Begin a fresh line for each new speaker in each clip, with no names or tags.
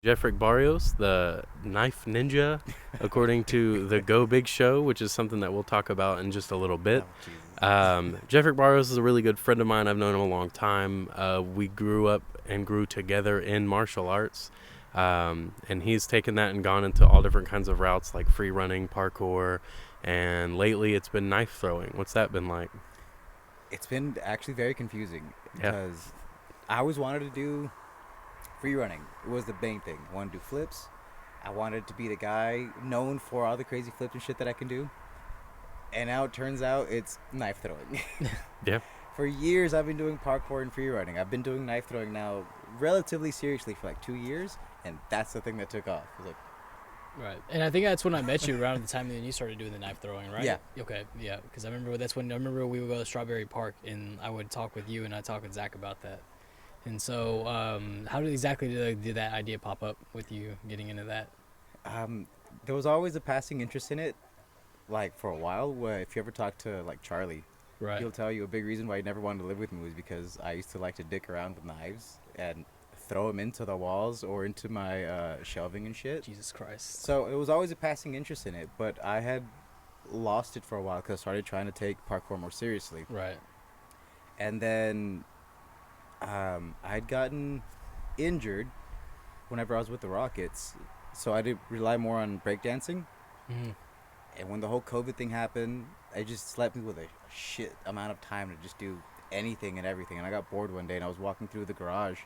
Jefrick Barrios, the knife ninja, according to the Go Big Show, which is something that we'll talk about in just a little bit. Jefrick Barrios is a really good friend of mine. I've known him a long time. We grew up and grew together in martial arts, and he's taken that and gone into all different kinds of routes like free running, parkour, and lately it's been knife throwing. What's that been like?
It's been actually very confusing because I always wanted to do free running. It was the main thing. I wanted to do flips. I wanted to be the guy known for all the crazy flips and shit that I can do. And now it turns out it's knife throwing.
Yeah.
For years I've been doing parkour and free running. I've been doing knife throwing now relatively seriously for like 2 years, and that's the thing that took off. It was like,
right. And I think that's when I met you, around the time that you started doing the knife throwing, right?
Yeah.
Okay. Yeah. Because I remember we would go to Strawberry Park, and I would talk with you, and I talk with Zach about that. And so, how exactly did that idea pop up with you getting into that?
There was always a passing interest in it, like for a while. If you ever talk to like Charlie,
Right.
he'll tell you a big reason why he never wanted to live with me was because I used to like to dick around with knives and throw them into the walls or into my shelving and shit.
Jesus Christ.
So it was always a passing interest in it, but I had lost it for a while because I started trying to take parkour more seriously.
Right.
And then I'd gotten injured whenever I was with the Rockets, so I did rely more on breakdancing.
Mm-hmm.
And when the whole COVID thing happened, it just left me with a shit amount of time to just do anything and everything. And I got bored one day, and I was walking through the garage,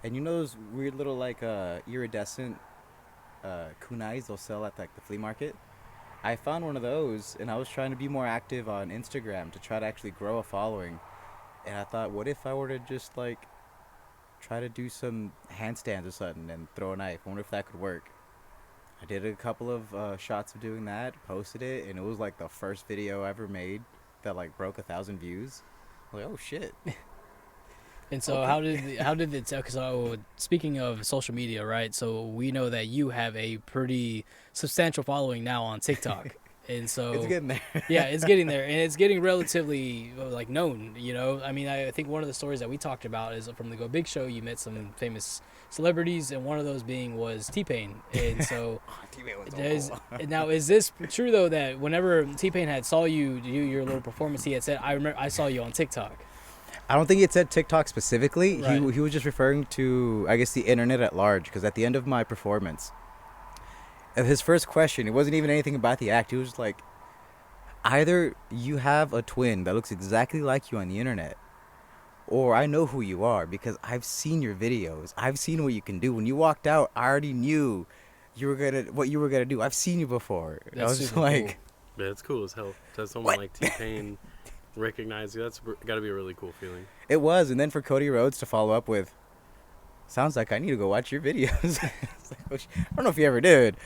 and you know those weird little like iridescent kunais they'll sell at like the flea market? I found one of those, and I was trying to be more active on Instagram to try to actually grow a following. And I thought, what if I were to just like try to do some handstands or something and throw a knife? I wonder if that could work. I did a couple of shots of doing that, posted it, and it was like the first video I ever made that like broke 1,000 views. I was like, oh shit.
And so
Okay.
how did it? So speaking of social media, right? So we know that you have a pretty substantial following now on TikTok. And so
It's getting there.
yeah, it's getting there, and it's getting relatively like known. You know, I mean, I think one of the stories that we talked about is from the Go Big Show. You met some famous celebrities, and one of those was T-Pain. And so,
T-Pain was so cool.
now is this true though that whenever T-Pain had saw you do your little performance, he had said, "I remember I saw you on TikTok."
I don't think it said TikTok specifically.
Right.
He was just referring to, I guess, the internet at large. Because at the end of my performance, his first question, it wasn't even anything about the act. He was like, either you have a twin that looks exactly like you on the internet, or I know who you are because I've seen your videos. I've seen what you can do. When you walked out, I already knew what you were gonna do. I've seen you before. I
That's
was just
super
like,
Yeah, it's cool as hell. To have someone
What?
like T-Pain recognize you, that's got to be a really cool feeling.
it was. And then for Cody Rhodes to follow up with, sounds like I need to go watch your videos. It's like, oh, I don't know if you ever did,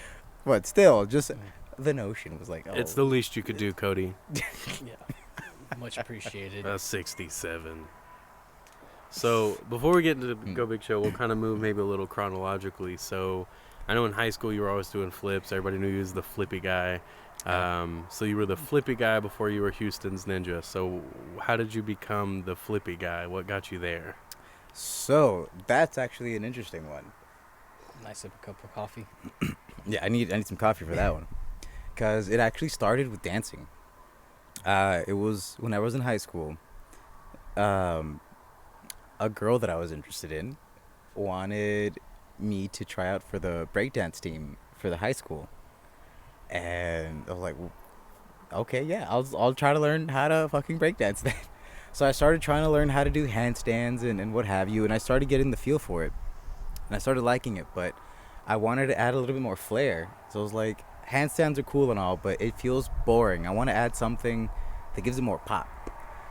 but still, just the notion was like, oh.
It's the least you could do, Cody.
Yeah, much appreciated.
67. So before we get into the Go Big Show, we'll kind of move maybe a little chronologically. So I know in high school you were always doing flips. Everybody knew you was the flippy guy. So you were the flippy guy before you were Houston's ninja. So how did you become the flippy guy? What got you there?
So that's actually an interesting one.
Nice sip of cup of coffee.
Yeah, I need some coffee for that one, because it actually started with dancing. It was when I was in high school. A girl that I was interested in wanted me to try out for the breakdance team for the high school, and I was like, well, okay, yeah, I'll try to learn how to fucking breakdance then. So I started trying to learn how to do handstands and what have you, and I started getting the feel for it, and I started liking it, but I wanted to add a little bit more flair. So I was like, handstands are cool and all, but it feels boring. I want to add something that gives it more pop.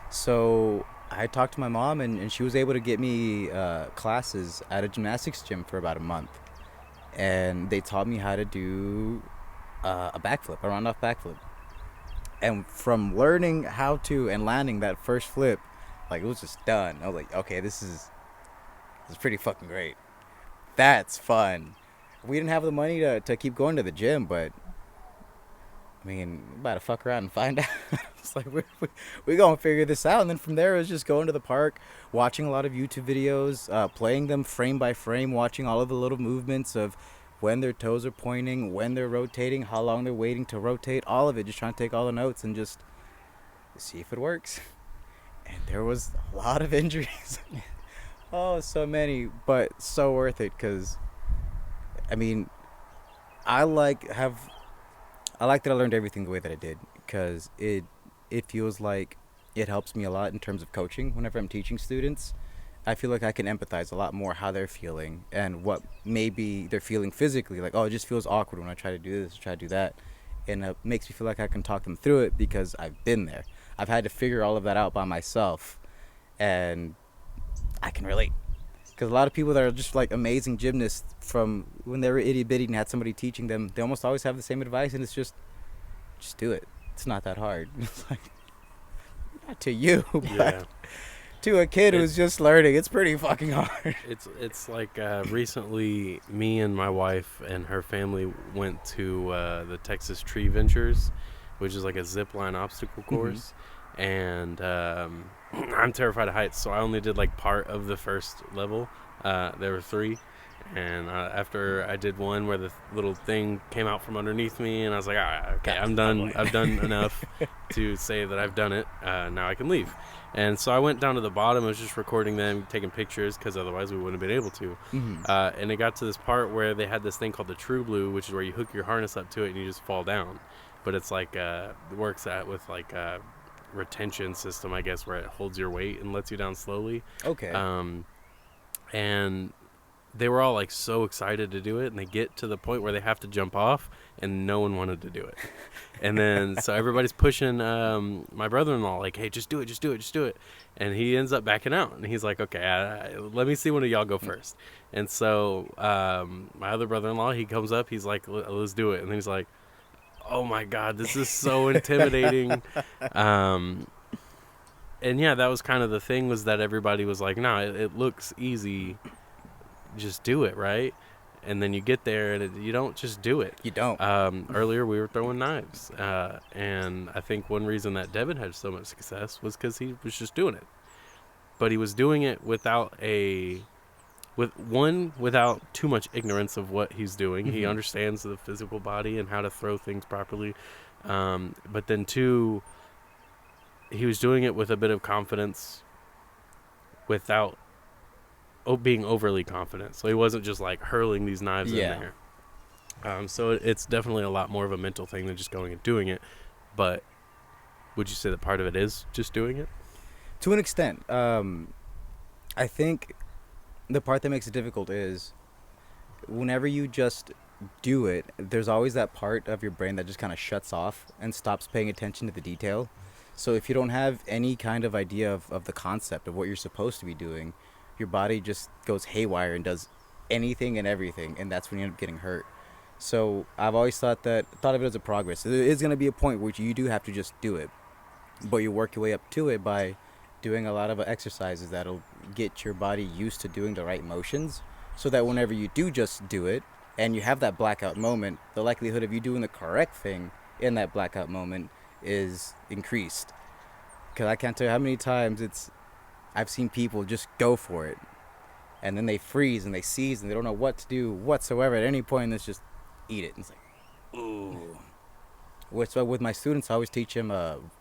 So I talked to my mom, and she was able to get me classes at a gymnastics gym for about a month, and they taught me how to do a backflip, a round-off backflip. And from learning how to and landing that first flip, like, it was just done. I was like, okay, this is pretty fucking great. That's fun. we didn't have the money to keep going to the gym, but I mean, we about to fuck around and find out. It's like we gonna figure this out, and then from there it was just going to the park, watching a lot of YouTube videos, playing them frame by frame, watching all of the little movements of when their toes are pointing, when they're rotating, how long they're waiting to rotate, all of it, just trying to take all the notes and just see if it works. And there was a lot of injuries. Oh, so many, but so worth it, because I mean, I like that I learned everything the way that I did, because it feels like it helps me a lot in terms of coaching. Whenever I'm teaching students, I feel like I can empathize a lot more how they're feeling and what maybe they're feeling physically. Like, oh, it just feels awkward when I try to do this, try to do that. And it makes me feel like I can talk them through it because I've been there. I've had to figure all of that out by myself, and I can relate. Because a lot of people that are just like amazing gymnasts from when they were itty bitty and had somebody teaching them, they almost always have the same advice, and it's just do it. It's not that hard. It's like, not to you, but
Yeah.
to a kid who's just learning, it's pretty fucking hard.
It's like recently me and my wife and her family went to the Texas Tree Ventures, which is like a zip line obstacle course. And I'm terrified of heights, so I only did like part of the first level. There were 3, and after I did one where the little thing came out from underneath me, and I was like, okay, I'm done. I've done enough to say that I've done it. Now I can leave. And so I went down to the bottom. I was just recording them, taking pictures, because otherwise we wouldn't have been able to. And it got to this part where they had this thing called the True Blue, which is where you hook your harness up to it and you just fall down. But it's like it works with like retention system, I guess, where it holds your weight and lets you down slowly.
Okay.
And they were all like so excited to do it, and they get to the point where they have to jump off, and no one wanted to do it. And then so everybody's pushing my brother-in-law like, hey, just do it. And he ends up backing out, and he's like, okay, let me see one of y'all go first. And so my other brother-in-law, he comes up, he's like, let's do it. And then he's like, oh my God, this is so intimidating. And yeah, that was kind of the thing, was that everybody was like, no, it looks easy, just do it, right? And then you get there and you don't just do it.
You don't.
Earlier we were throwing knives, and I think one reason that Devin had so much success was because he was just doing it. But he was doing it without too much ignorance of what he's doing. He understands the physical body and how to throw things properly. But then 2, he was doing it with a bit of confidence without being overly confident. So he wasn't just like hurling these knives in there. So it's definitely a lot more of a mental thing than just going and doing it. But would you say that part of it is just doing it?
To an extent. I think the part that makes it difficult is whenever you just do it, there's always that part of your brain that just kind of shuts off and stops paying attention to the detail. So if you don't have any kind of idea of the concept of what you're supposed to be doing, your body just goes haywire and does anything and everything, and that's when you end up getting hurt. So I've always thought of it as a progress. There is going to be a point where you do have to just do it, but you work your way up to it by doing a lot of exercises that'll get your body used to doing the right motions, so that whenever you do just do it and you have that blackout moment, the likelihood of you doing the correct thing in that blackout moment is increased. Because I can't tell you how many times I've seen people just go for it, and then they freeze and they seize and they don't know what to do whatsoever at any point, and it's just eat it. And it's like, ooh. So with my students, I always teach them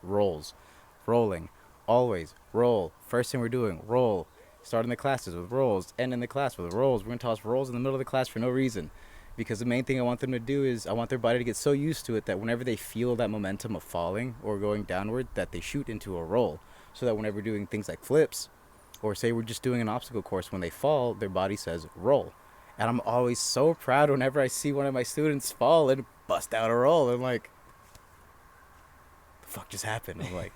rolling, always roll. First thing we're doing, roll. Starting the classes with rolls, ending the class with rolls. We're going to toss rolls in the middle of the class for no reason. Because the main thing I want them to do is I want their body to get so used to it that whenever they feel that momentum of falling or going downward, that they shoot into a roll. So that whenever we're doing things like flips, or say we're just doing an obstacle course, when they fall, their body says roll. And I'm always so proud whenever I see one of my students fall and bust out a roll. I'm like, the fuck just happened? I'm like,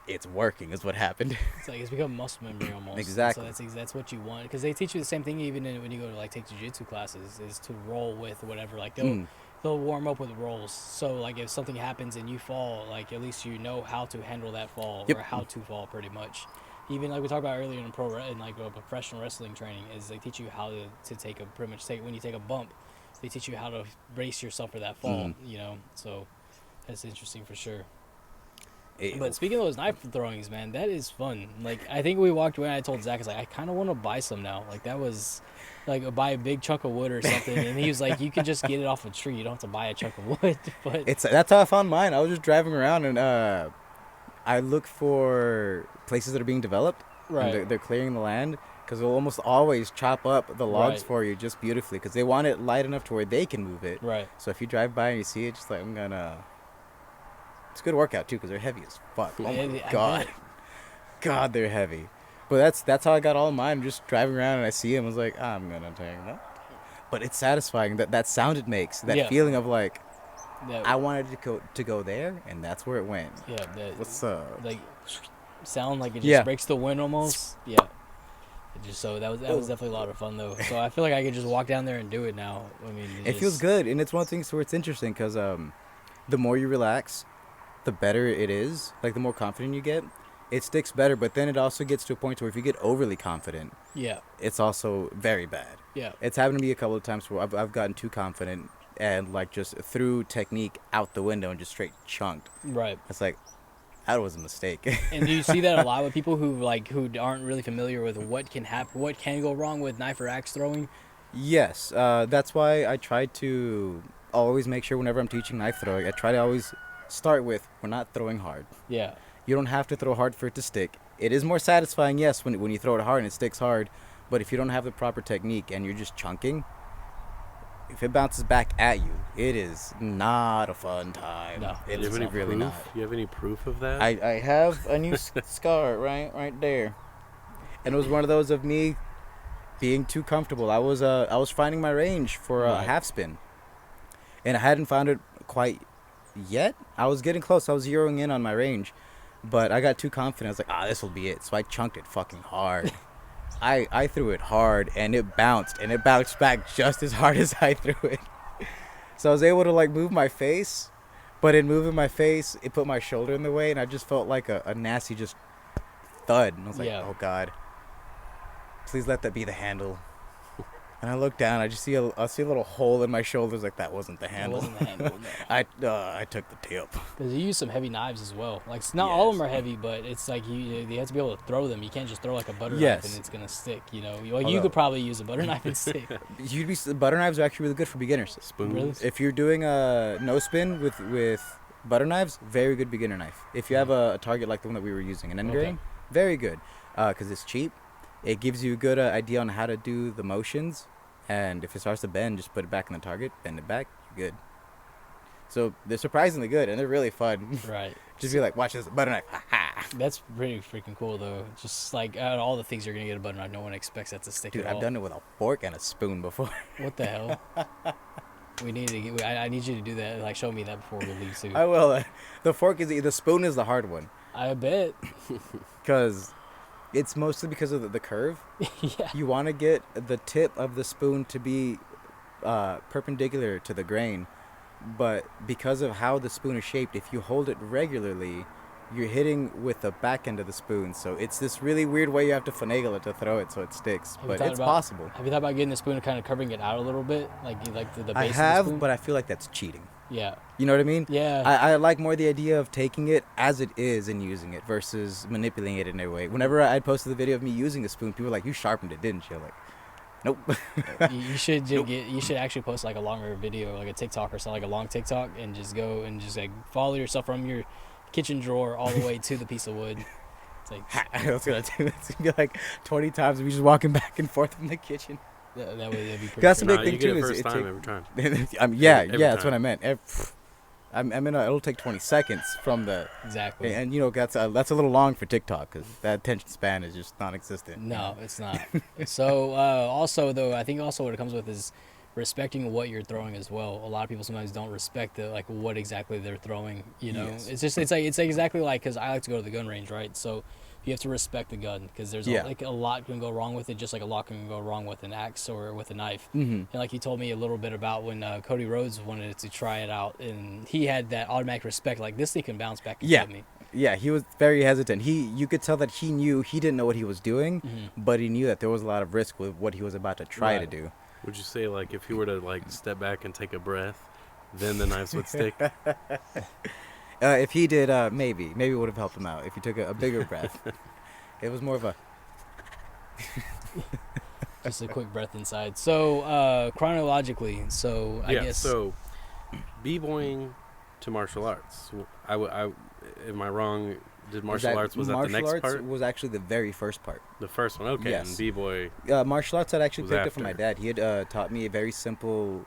it's working is what happened.
It's like it's become muscle memory almost.
Exactly.
So that's what you want, because they teach you the same thing even when you go to like take jiu-jitsu classes, is to roll with whatever. Like they'll warm up with rolls. So like if something happens and you fall, like at least you know how to handle that fall, or how to fall pretty much. Even like we talked about earlier in professional wrestling training, is they teach you how to take a pretty much take when you take a bump, they teach you how to brace yourself for that fall. You know, so that's interesting for sure. But speaking of those knife throwings, man, that is fun. Like, I think we walked away and I told Zach, I was like, I kind of want to buy some now. Like, that was, like, buy a big chunk of wood or something. And he was like, you can just get it off a tree. You don't have to buy a chunk of wood. But
that's how I found mine. I was just driving around and I look for places that are being developed.
right.
And they're clearing the land because they'll almost always chop up the logs
Right.
for you just beautifully because they want it light enough to where they can move it.
Right.
So if you drive by and you see it, just like, I'm going to... It's a good workout, too, because they're heavy as fuck. Oh, my
I
God.
bet.
God, they're heavy. But that's how I got all mine. Just driving around and I see them. I was like, I'm going to take that. But it's satisfying, that sound it makes. That
Yeah.
feeling of, like,
That,
I wanted to go there, and that's where it went.
yeah. That,
What's up?
like, sound like it just
Yeah.
breaks the wind almost. Yeah. That was definitely a lot of fun, though. So I feel like I could just walk down there and do it now. I mean,
It feels good, and it's one of the things where it's interesting because the more you relax, the better it is. Like, the more confident you get, it sticks better. But then it also gets to a point where if you get overly confident,
Yeah.
it's also very bad.
Yeah.
It's happened to me a couple of times where I've gotten too confident and, like, just threw technique out the window and just straight chunked.
Right.
It's like, that was a mistake.
And do you see that a lot with people who aren't really familiar with what can happen, what can go wrong with knife or axe throwing?
Yes, that's why I try to always make sure whenever I'm teaching knife throwing, I try to always start with, we're not throwing hard.
Yeah.
You don't have to throw hard for it to stick. It is more satisfying, yes, when you throw it hard and it sticks hard, but if you don't have the proper technique and you're just chunking, if it bounces back at you, it is not a fun time.
No,
it
Do you
is
have any
really
proof?
not.
You have any proof of that?
I have a new scar right there, and it was one of those of me being too comfortable. I was finding my range for a
Right.
half spin, and I hadn't found it quite yet. I was getting close. I was zeroing in on my range, but I got too confident. I was like, this will be it. So I chunked it fucking hard. I threw it hard, and it bounced back just as hard as I threw it. So I was able to, like, move my face, but in moving my face, it put my shoulder in the way, and I just felt like a nasty just thud. And I was like,
Yeah.
oh, God. Please let that be the handle. And I look down, I see a little hole in my shoulders, like, that wasn't the
It
handle.
wasn't the handle.
I took the tip.
Because you use some heavy knives as well. Like, not all of
Yes.
them are heavy, but it's like you have to be able to throw them. You can't just throw like a butter knife
Yes.
and it's gonna stick. You know, you
Although-
could probably use a butter knife and stick.
Butter knives are actually really good for beginners.
Spoons.
Really?
If you're doing a no spin with butter knives, very good beginner knife. If you have a target like the one that we were using, an end
Okay.
grain, very good. Because it's cheap. It gives you a good idea on how to do the motions. And if it starts to bend, just put it back in the target, bend it back, you're good. So they're surprisingly good, and they're really fun.
Right.
Just be like, watch this, butter knife. Ha ha.
That's pretty freaking cool, though. Just like out of all the things you're gonna get a butter knife, no one expects that to stick.
Dude,
at
I've
all.
done it with a fork and a spoon before.
What the hell? We need to get. I need you to do that. Like, show me that before we leave too.
I will. The spoon is the hard one.
I bet.
Because it's mostly because of the curve.
Yeah.
You want to get the tip of the spoon to be perpendicular to the grain, but because of how the spoon is shaped, if you hold it regularly, you're hitting with the back end of the spoon. So it's this really weird way you have to finagle it to throw it so it sticks,
Have you
but
thought
it's
about-
possible.
Have you thought about getting the spoon and kind of covering it out a little bit, like the base
I
of the
have,
spoon?
but I feel like that's cheating.
Yeah.
You know what I mean?
Yeah.
I like more the idea of taking it as it is and using it versus manipulating it in a way. Whenever I posted the video of me using a spoon, people were like, "You sharpened it, didn't you?" I'm like, nope.
You should you should actually post like a longer video, like a TikTok or something, like a long TikTok, and just go and just like follow yourself from your kitchen drawer all the way to the piece of wood. It's like
I was gonna do this. It's gonna be like 20 times of me just walking back and forth in the kitchen.
that way that'd be pretty.
That's the
cool.
big thing
you get
too.
it
Is
first
it
time
take-
every time.
yeah, that's
time.
what I meant. It'll take 20 seconds from the,
Exactly.
and you know that's a little long for TikTok because that attention span is just non-existent.
No, it's not. So also though, I think also what it comes with is respecting what you're throwing as well. A lot of people sometimes don't respect like what exactly they're throwing. You know,
Yes.
it's exactly like, because I like to go to the gun range, right? So you have to respect the gun, because there's
Yeah.
a lot can go wrong with it, just like a lot can go wrong with an axe or with a knife.
Mm-hmm.
And like you told me a little bit about when Cody Rhodes wanted to try it out, and he had that automatic respect, like, this thing can bounce back and
Yeah.
hit me.
Yeah, he was very hesitant. You could tell that he didn't know what he was doing, but he knew that there was a lot of risk with what he was about to try to do.
Would you say, like, if he were to, like, step back and take a breath, then the knives would stick?
If he did, maybe it would have helped him out if he took a bigger breath. It was more of a
Just a quick breath inside. So chronologically, so I guess.
So b-boying to martial arts. Am I wrong? Did martial arts was that the next part?
Martial arts was actually the very first part.
The first one, okay.
Yes.
And b-boy.
Martial arts I'd actually picked
after.
up from my dad. He had taught me a very simple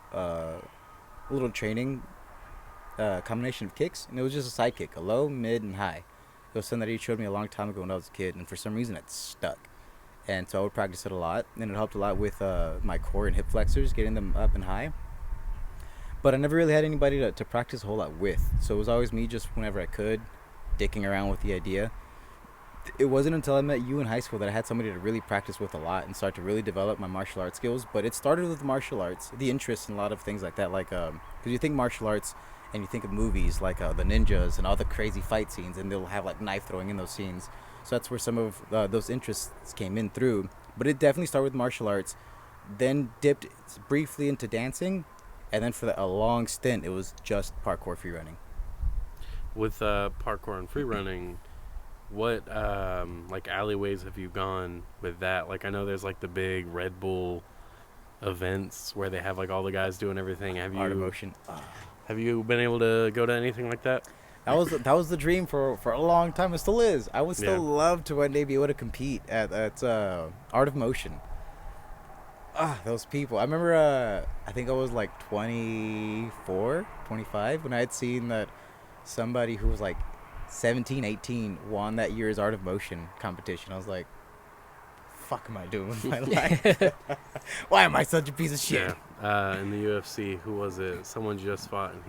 little training combination of kicks, and it was just a side kick, a low, mid, and high. It was something that he showed me a long time ago when I was a kid, and for some reason it stuck. And so I would practice it a lot, and it helped a lot with my core and hip flexors, getting them up and high. But I never really had anybody to practice a whole lot with, so it was always me just whenever I could, dicking around with the idea. It wasn't until I met you in high school that I had somebody to really practice with a lot and start to really develop my martial arts skills. But it started with martial arts, the interest in a lot of things like that, like because you think martial arts and you think of movies like the ninjas and all the crazy fight scenes, and they'll have like knife throwing in those scenes. So that's where some of those interests came in through. But it definitely started with martial arts, then dipped briefly into dancing, and then for a long stint, it was just parkour free running.
With parkour and free running, what like alleyways have you gone with that? Like, I know there's like the big Red Bull events where they have like all the guys doing everything.
Art of Motion.
Have you been able to go to anything like that?
That was the dream for a long time. It still is. I would still love to one day be able to compete at Art of Motion. Those people. I remember I think I was like 24, 25 when I had seen that somebody who was like 17, 18 won that year's Art of Motion competition. I was like, fuck am I doing with my life? Why am I such a piece of shit?
Yeah. In the UFC, who was it? Someone just fought, and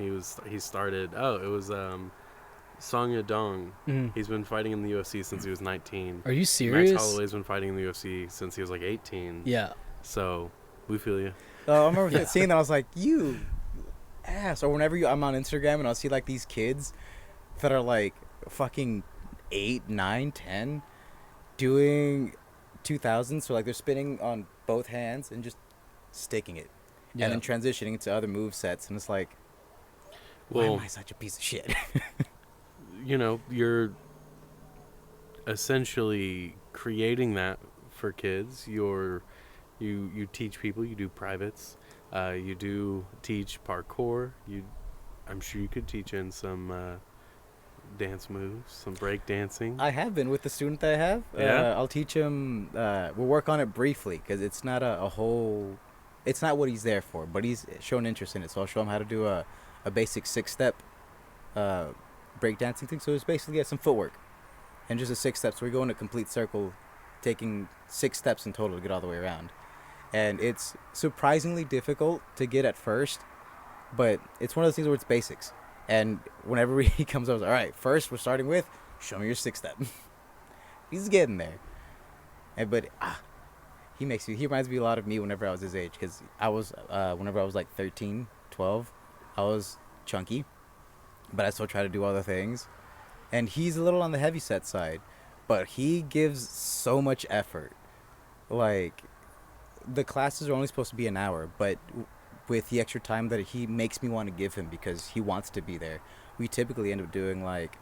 he started. Oh, it was Song Yadong. He's been fighting in the UFC since he was 19.
Are you serious?
Max Holloway's been fighting in the UFC since he was like 18.
Yeah.
So we feel you.
I remember seeing that. I was like, you ass. Or whenever I'm on Instagram and I'll see like these kids that are like fucking 8, 9, 10 doing 2000s. So like they're spinning on both hands and just sticking it.
Yeah.
And then transitioning into other move sets. And it's like, why am I such a piece of shit?
You know, you're essentially creating that for kids. You teach people. You do privates. You do teach parkour. I'm sure you could teach in some dance moves, some break dancing.
I have been with the student that I have.
Yeah.
I'll teach him. We'll work on it briefly because it's not a whole. It's not what he's there for, but he's shown interest in it. So I'll show him how to do a basic 6-step breakdancing thing. So it's basically some footwork and just a 6 steps. So we go in a complete circle, taking 6 steps in total to get all the way around. And it's surprisingly difficult to get at first, but it's one of those things where it's basics. And whenever he comes up, all right, first we're starting with, show me your 6-step. He's getting there. But he reminds me a lot of me whenever I was his age, because whenever I was like 13, 12, I was chunky, but I still try to do other things. And he's a little on the heavy set side, but he gives so much effort. Like, the classes are only supposed to be an hour, but with the extra time that he makes me want to give him because he wants to be there, we typically end up doing like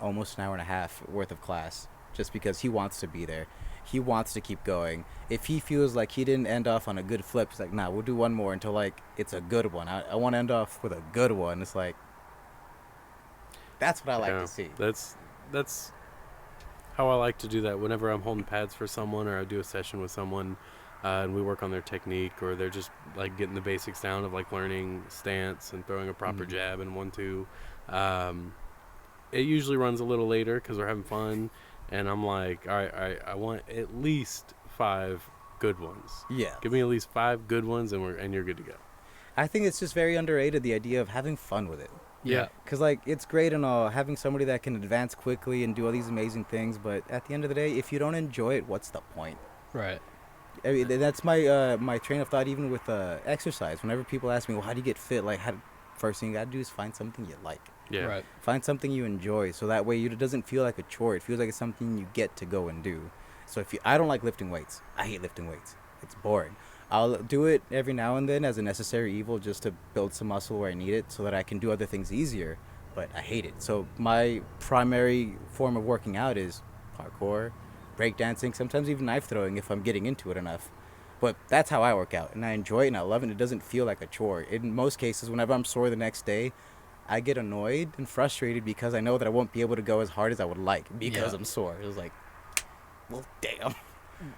almost an hour and a half worth of class just because he wants to be there. He wants to keep going. If he feels like he didn't end off on a good flip, he's like, nah, we'll do one more until like it's a good one. I want to end off with a good one. It's like, that's what I like to see.
That's how I like to do that whenever I'm holding pads for someone or I do a session with someone and we work on their technique, or they're just like getting the basics down of like learning stance and throwing a proper jab and 1-2. It usually runs a little later because we're having fun, and I'm like, all right, I want at least 5 good ones.
Yeah.
Give me at least 5 good ones, and you're good to go.
I think it's just very underrated, the idea of having fun with it.
Yeah.
Because, like, it's great and all, having somebody that can advance quickly and do all these amazing things, but at the end of the day, if you don't enjoy it, what's the point?
Right.
I mean, that's my my train of thought even with exercise. Whenever people ask me, well, how do you get fit? Like, first thing you got to do is find something you like.
Yeah.
Right.
Find something you enjoy, so that way it doesn't feel like a chore. It feels like it's something you get to go and do. So I don't like lifting weights. I hate lifting weights. It's boring. I'll do it every now and then as a necessary evil just to build some muscle where I need it so that I can do other things easier, but I hate it. So my primary form of working out is parkour, breakdancing, sometimes even knife throwing if I'm getting into it enough. But that's how I work out, and I enjoy it and I love it. It doesn't feel like a chore. In most cases, whenever I'm sore the next day, I get annoyed and frustrated because I know that I won't be able to go as hard as I would like because I'm sore. It was like, well, damn.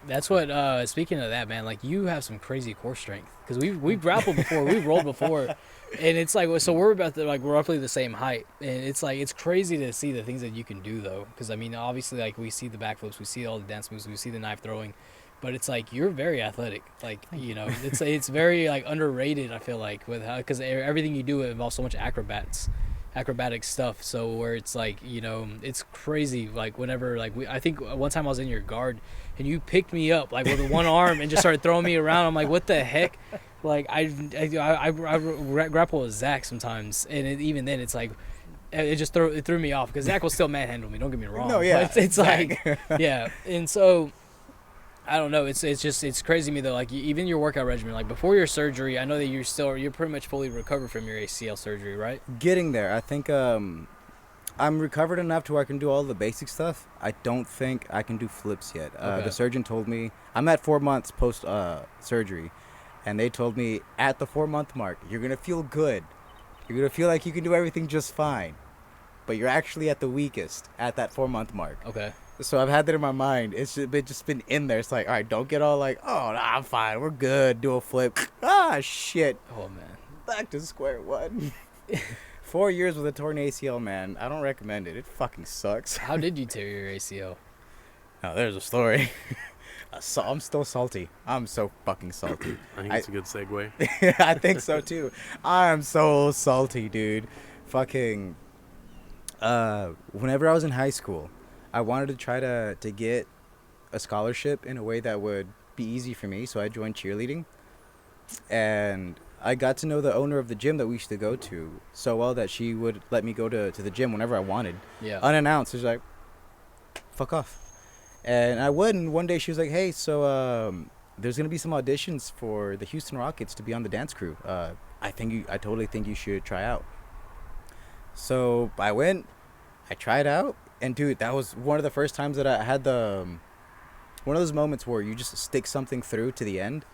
That's what. Speaking of that, man, like you have some crazy core strength because we've grappled before, we've rolled before, and it's like so we're about to like we're roughly the same height, and it's like it's crazy to see the things that you can do though. Because I mean, obviously, like we see the backflips, we see all the dance moves, we see the knife throwing, but it's like you're very athletic. Like you know, it's very like underrated. I feel like with how because everything you do involves so much acrobatic stuff, so where it's like, you know, it's crazy. Like whenever like I think one time I was in your guard and you picked me up like with one arm and just started throwing me around. I'm like, what the heck? Like I grapple with Zach sometimes, and even then it's like it threw me off because Zach will still manhandle me, don't get me wrong.
No, yeah,
but it's like yeah. And so I don't know. It's crazy to me though. Like even your workout regimen, like before your surgery, I know that you're pretty much fully recovered from your ACL surgery, right?
Getting there. I think I'm recovered enough to where I can do all the basic stuff. I don't think I can do flips yet.
Okay.
The surgeon told me I'm at 4 months post surgery, and they told me at the 4-month mark you're gonna feel good. You're gonna feel like you can do everything just fine, but you're actually at the weakest at that 4-month mark.
Okay.
So I've had that in my mind. It's just been in there. It's like, all right, don't get all like, oh, nah, I'm fine. We're good. Do a flip. Ah, shit.
Oh, man.
Back to square one. 4 years with a torn ACL, man. I don't recommend it. It fucking sucks.
How did you tear your ACL?
Oh, there's a story. I'm still salty. I'm so fucking salty.
I think it's a good segue.
I think so, too. I'm so salty, dude. Fucking, whenever I was in high school, I wanted to try to get a scholarship in a way that would be easy for me, so I joined cheerleading. And I got to know the owner of the gym that we used to go to so well that she would let me go to the gym whenever I wanted.
Yeah.
Unannounced. She's like, fuck off. And I would, and one day she was like, hey, so there's going to be some auditions for the Houston Rockets to be on the dance crew. I totally think you should try out. So I went, I tried out. And dude, that was one of the first times that I had one of those moments where you just stick something through to the end,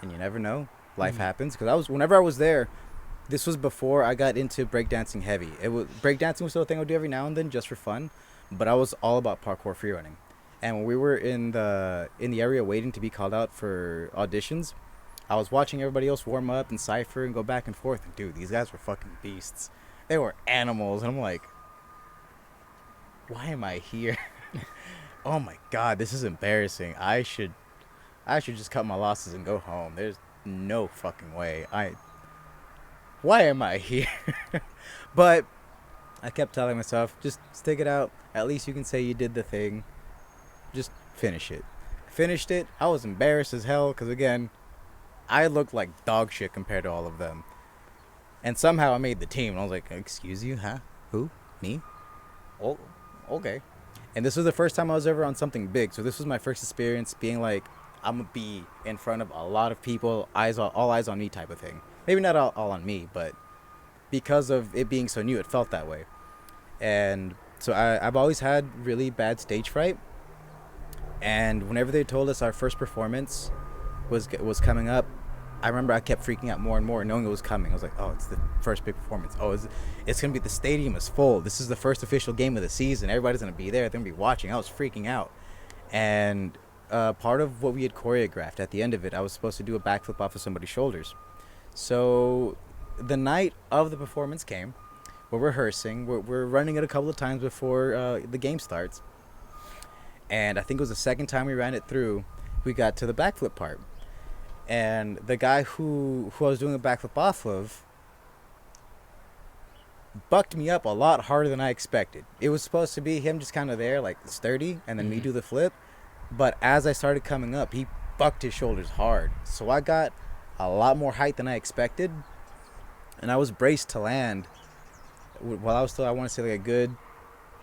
and you never know, life happens. Because whenever I was there, this was before I got into breakdancing heavy. Breakdancing was still a thing I would do every now and then just for fun, but I was all about parkour freerunning. And when we were in the area waiting to be called out for auditions, I was watching everybody else warm up and cipher and go back and forth. And dude, these guys were fucking beasts. They were animals, and I'm like, why am I here? Oh my god, this is embarrassing. I should just cut my losses and go home. There's no fucking way. Why am I here? But I kept telling myself, just stick it out. At least you can say you did the thing. Just finish it. Finished it. I was embarrassed as hell because again, I looked like dog shit compared to all of them. And somehow I made the team. And I was like, excuse you, huh? Who? Me? Oh, okay. And this was the first time I was ever on something big. So this was my first experience being like, I'm going to be in front of a lot of people, all eyes on me type of thing. Maybe not all on me, but because of it being so new, it felt that way. And so I've always had really bad stage fright. And whenever they told us our first performance was coming up, I remember I kept freaking out more and more, knowing it was coming. I was like, oh, it's the first big performance. Oh, it's going to be, the stadium is full. This is the first official game of the season. Everybody's going to be there. They're going to be watching. I was freaking out. And part of what we had choreographed, at the end of it, I was supposed to do a backflip off of somebody's shoulders. So the night of the performance came. We're rehearsing. We're running it a couple of times before the game starts. And I think it was the second time we ran it through, we got to the backflip part. And the guy who I was doing a backflip off of bucked me up a lot harder than I expected. It was supposed to be him just kind of there, like sturdy, and then me do the flip. But as I started coming up, he bucked his shoulders hard. So I got a lot more height than I expected. And I was braced to land while I was still, I want to say like a good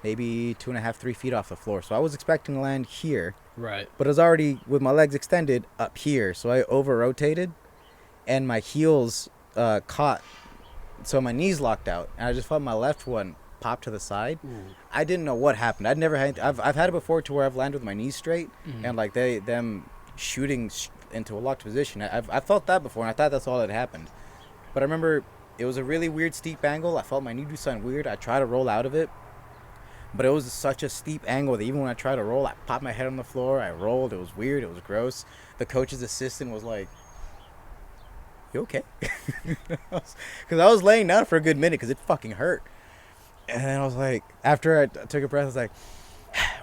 maybe 2.5, 3 feet off the floor. So I was expecting to land here,
Right.
but I was already with my legs extended up here. So I over rotated, and my heels caught, so my knees locked out, and I just felt my left one pop to the side. I didn't know what happened. I've had it before to where I've landed with my knees straight, and like them shooting into a locked position. I felt that before, and I thought that's all that happened. But I remember it was a really weird steep angle. I felt my knee do something weird. I tried to roll out of it, but it was such a steep angle that even when I tried to roll, I popped my head on the floor. I rolled. It was weird. It was gross. The coach's assistant was like, "You okay?" Because I was laying down for a good minute because it fucking hurt. And then I was like, after I took a breath, I was like,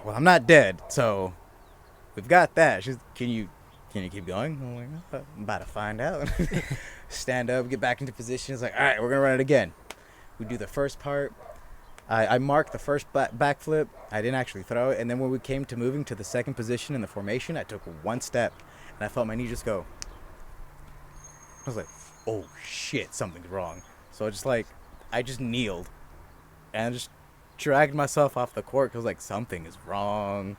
"Well, I'm not dead, so we've got that." She's, "Can you keep going?" I'm like, "I'm about to find out." Stand up, get back into position. It's like, all right, we're gonna run it again. We do the first part. I marked the first backflip. I didn't actually throw it. And then when we came to moving to the second position in the formation, I took one step, and I felt my knee just go. I was like, oh shit, something's wrong. So I just kneeled and just dragged myself off the court because like, something is wrong.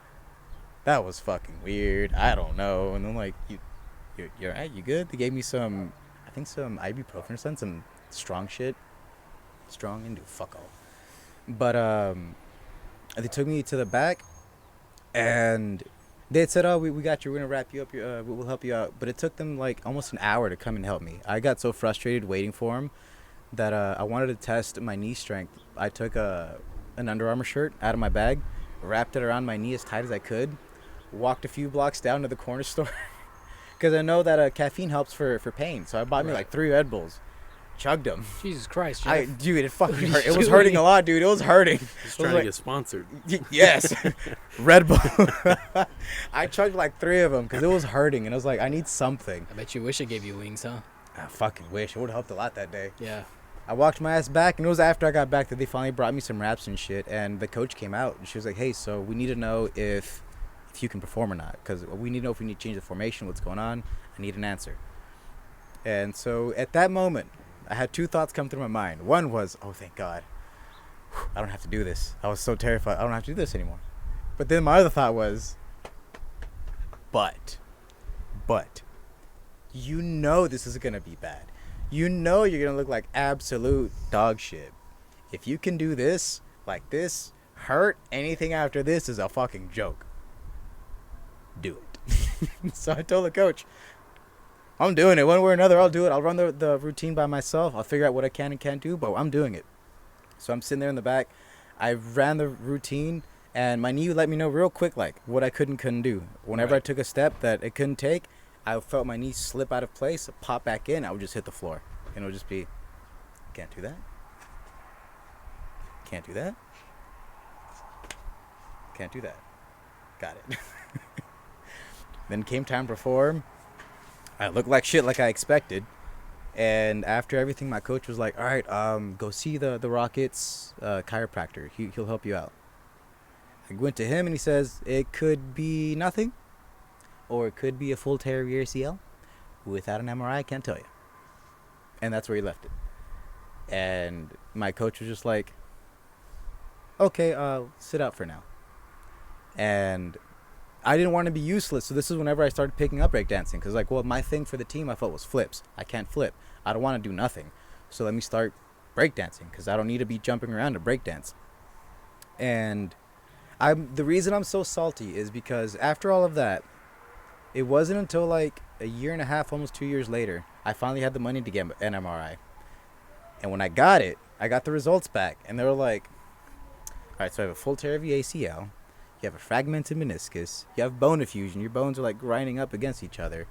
That was fucking weird. I don't know. And then like, you're right, you good? They gave me some ibuprofen or something, some strong shit. Strong and do fuck all. But they took me to the back, and they had said, "Oh, we got you. We're gonna wrap you up. We'll help you out." But it took them like almost an hour to come and help me. I got so frustrated waiting for them that I wanted to test my knee strength. I took an Under Armour shirt out of my bag, wrapped it around my knee as tight as I could, walked a few blocks down to the corner store because I know that caffeine helps for pain. So I bought me like 3 Red Bulls. Chugged them.
Jesus Christ, Jeff.
Dude, it fucking hurt. It was hurting a lot, dude. It was hurting.
Just trying to get sponsored.
Yes. Red Bull. I chugged like 3 of them because it was hurting, and I was like, I need something.
I bet you wish it gave you wings, huh?
I fucking wish. It would have helped a lot that day.
Yeah.
I walked my ass back, and it was after I got back that they finally brought me some wraps and shit, and the coach came out, and she was like, hey, so we need to know if you can perform or not, because we need to know if we need to change the formation, what's going on. I need an answer. And so at that moment, I had 2 thoughts come through my mind. One was, oh, thank God. I don't have to do this. I was so terrified. I don't have to do this anymore. But then my other thought was, but, you know this is going to be bad. You know you're going to look like absolute dog shit. If you can do this, like this, hurt, anything after this is a fucking joke. Do it. So I told the coach, I'm doing it one way or another. I'll do it. I'll run the routine by myself. I'll figure out what I can and can't do, but I'm doing it. So I'm sitting there in the back. I ran the routine, and my knee let me know real quick, like, what I could and couldn't do. Whenever I took a step that it couldn't take, I felt my knee slip out of place, pop back in. I would just hit the floor, and it would just be, can't do that. Can't do that. Can't do that. Got it. Then came time to perform. I looked like shit like I expected. And after everything, my coach was like, all right, go see the Rockets chiropractor. He'll help you out. I went to him, and he says, it could be nothing, or it could be a full tear of your ACL. Without an MRI, I can't tell you. And that's where he left it. And my coach was just like, okay, sit out for now. And I didn't want to be useless, so this is whenever I started picking up breakdancing. Because, like, well, my thing for the team, I felt, was flips. I can't flip. I don't want to do nothing. So let me start breakdancing, because I don't need to be jumping around to breakdance. And the reason I'm so salty is because after all of that, it wasn't until, like, a year and a half, almost 2 years later, I finally had the money to get an MRI. And when I got it, I got the results back. And they were like, all right, so I have a full tear of your ACL. You have a fragmented meniscus. You have bone effusion. Your bones are like grinding up against each other.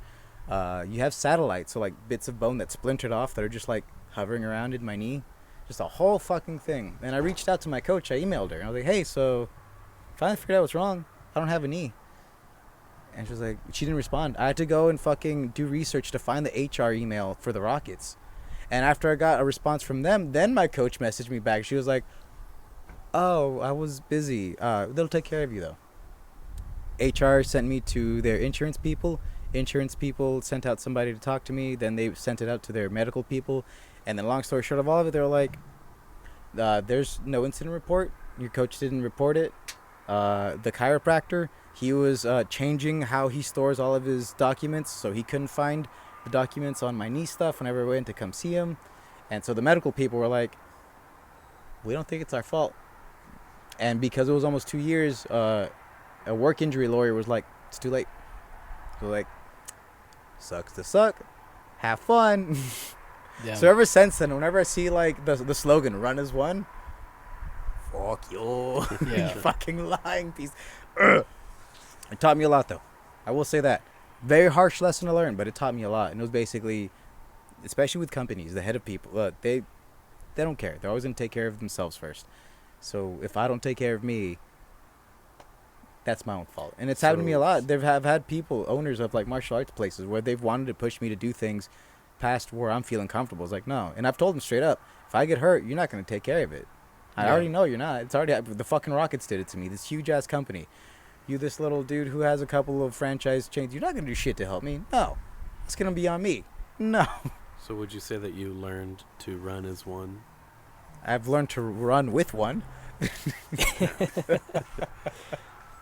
You have satellites, so like bits of bone that splintered off that are just like hovering around in my knee. Just a whole fucking thing. And I reached out to my coach. I emailed her. I was like, hey, so finally figured out what's wrong. I don't have a knee. And she was like, she didn't respond. I had to go and fucking do research to find the HR email for the Rockets. And after I got a response from them, then my coach messaged me back. She was like, oh, I was busy. They'll take care of you, though. HR sent me to their insurance people. Insurance people sent out somebody to talk to me. Then they sent it out to their medical people. And then long story short of all of it, they were like, there's no incident report. Your coach didn't report it. The chiropractor, he was changing how he stores all of his documents, so he couldn't find the documents on my knee stuff whenever I went to come see him. And so the medical people were like, we don't think it's our fault. And because it was almost 2 years, a work injury lawyer was like, it's too late. So like, sucks to suck. Have fun.
Yeah.
So ever since then, whenever I see like the slogan "Run as one," fuck you,
Yeah.
you fucking lying piece. Ugh. It taught me a lot, though. I will say that. Very harsh lesson to learn, but it taught me a lot. And it was basically, especially with companies, the head of people, they don't care. They're always gonna take care of themselves first. So if I don't take care of me, that's my own fault. And it's happened to me a lot. I've had people, owners of like martial arts places, where they've wanted to push me to do things past where I'm feeling comfortable. It's like, no. And I've told them straight up, if I get hurt, you're not going to take care of it. I already know you're not. It's already, the fucking Rockets did it to me. This huge ass company. You, this little dude who has a couple of franchise chains, you're not going to do shit to help me. No. It's going to be on me. No.
So would you say that you learned to run as one?
I've learned to run with one.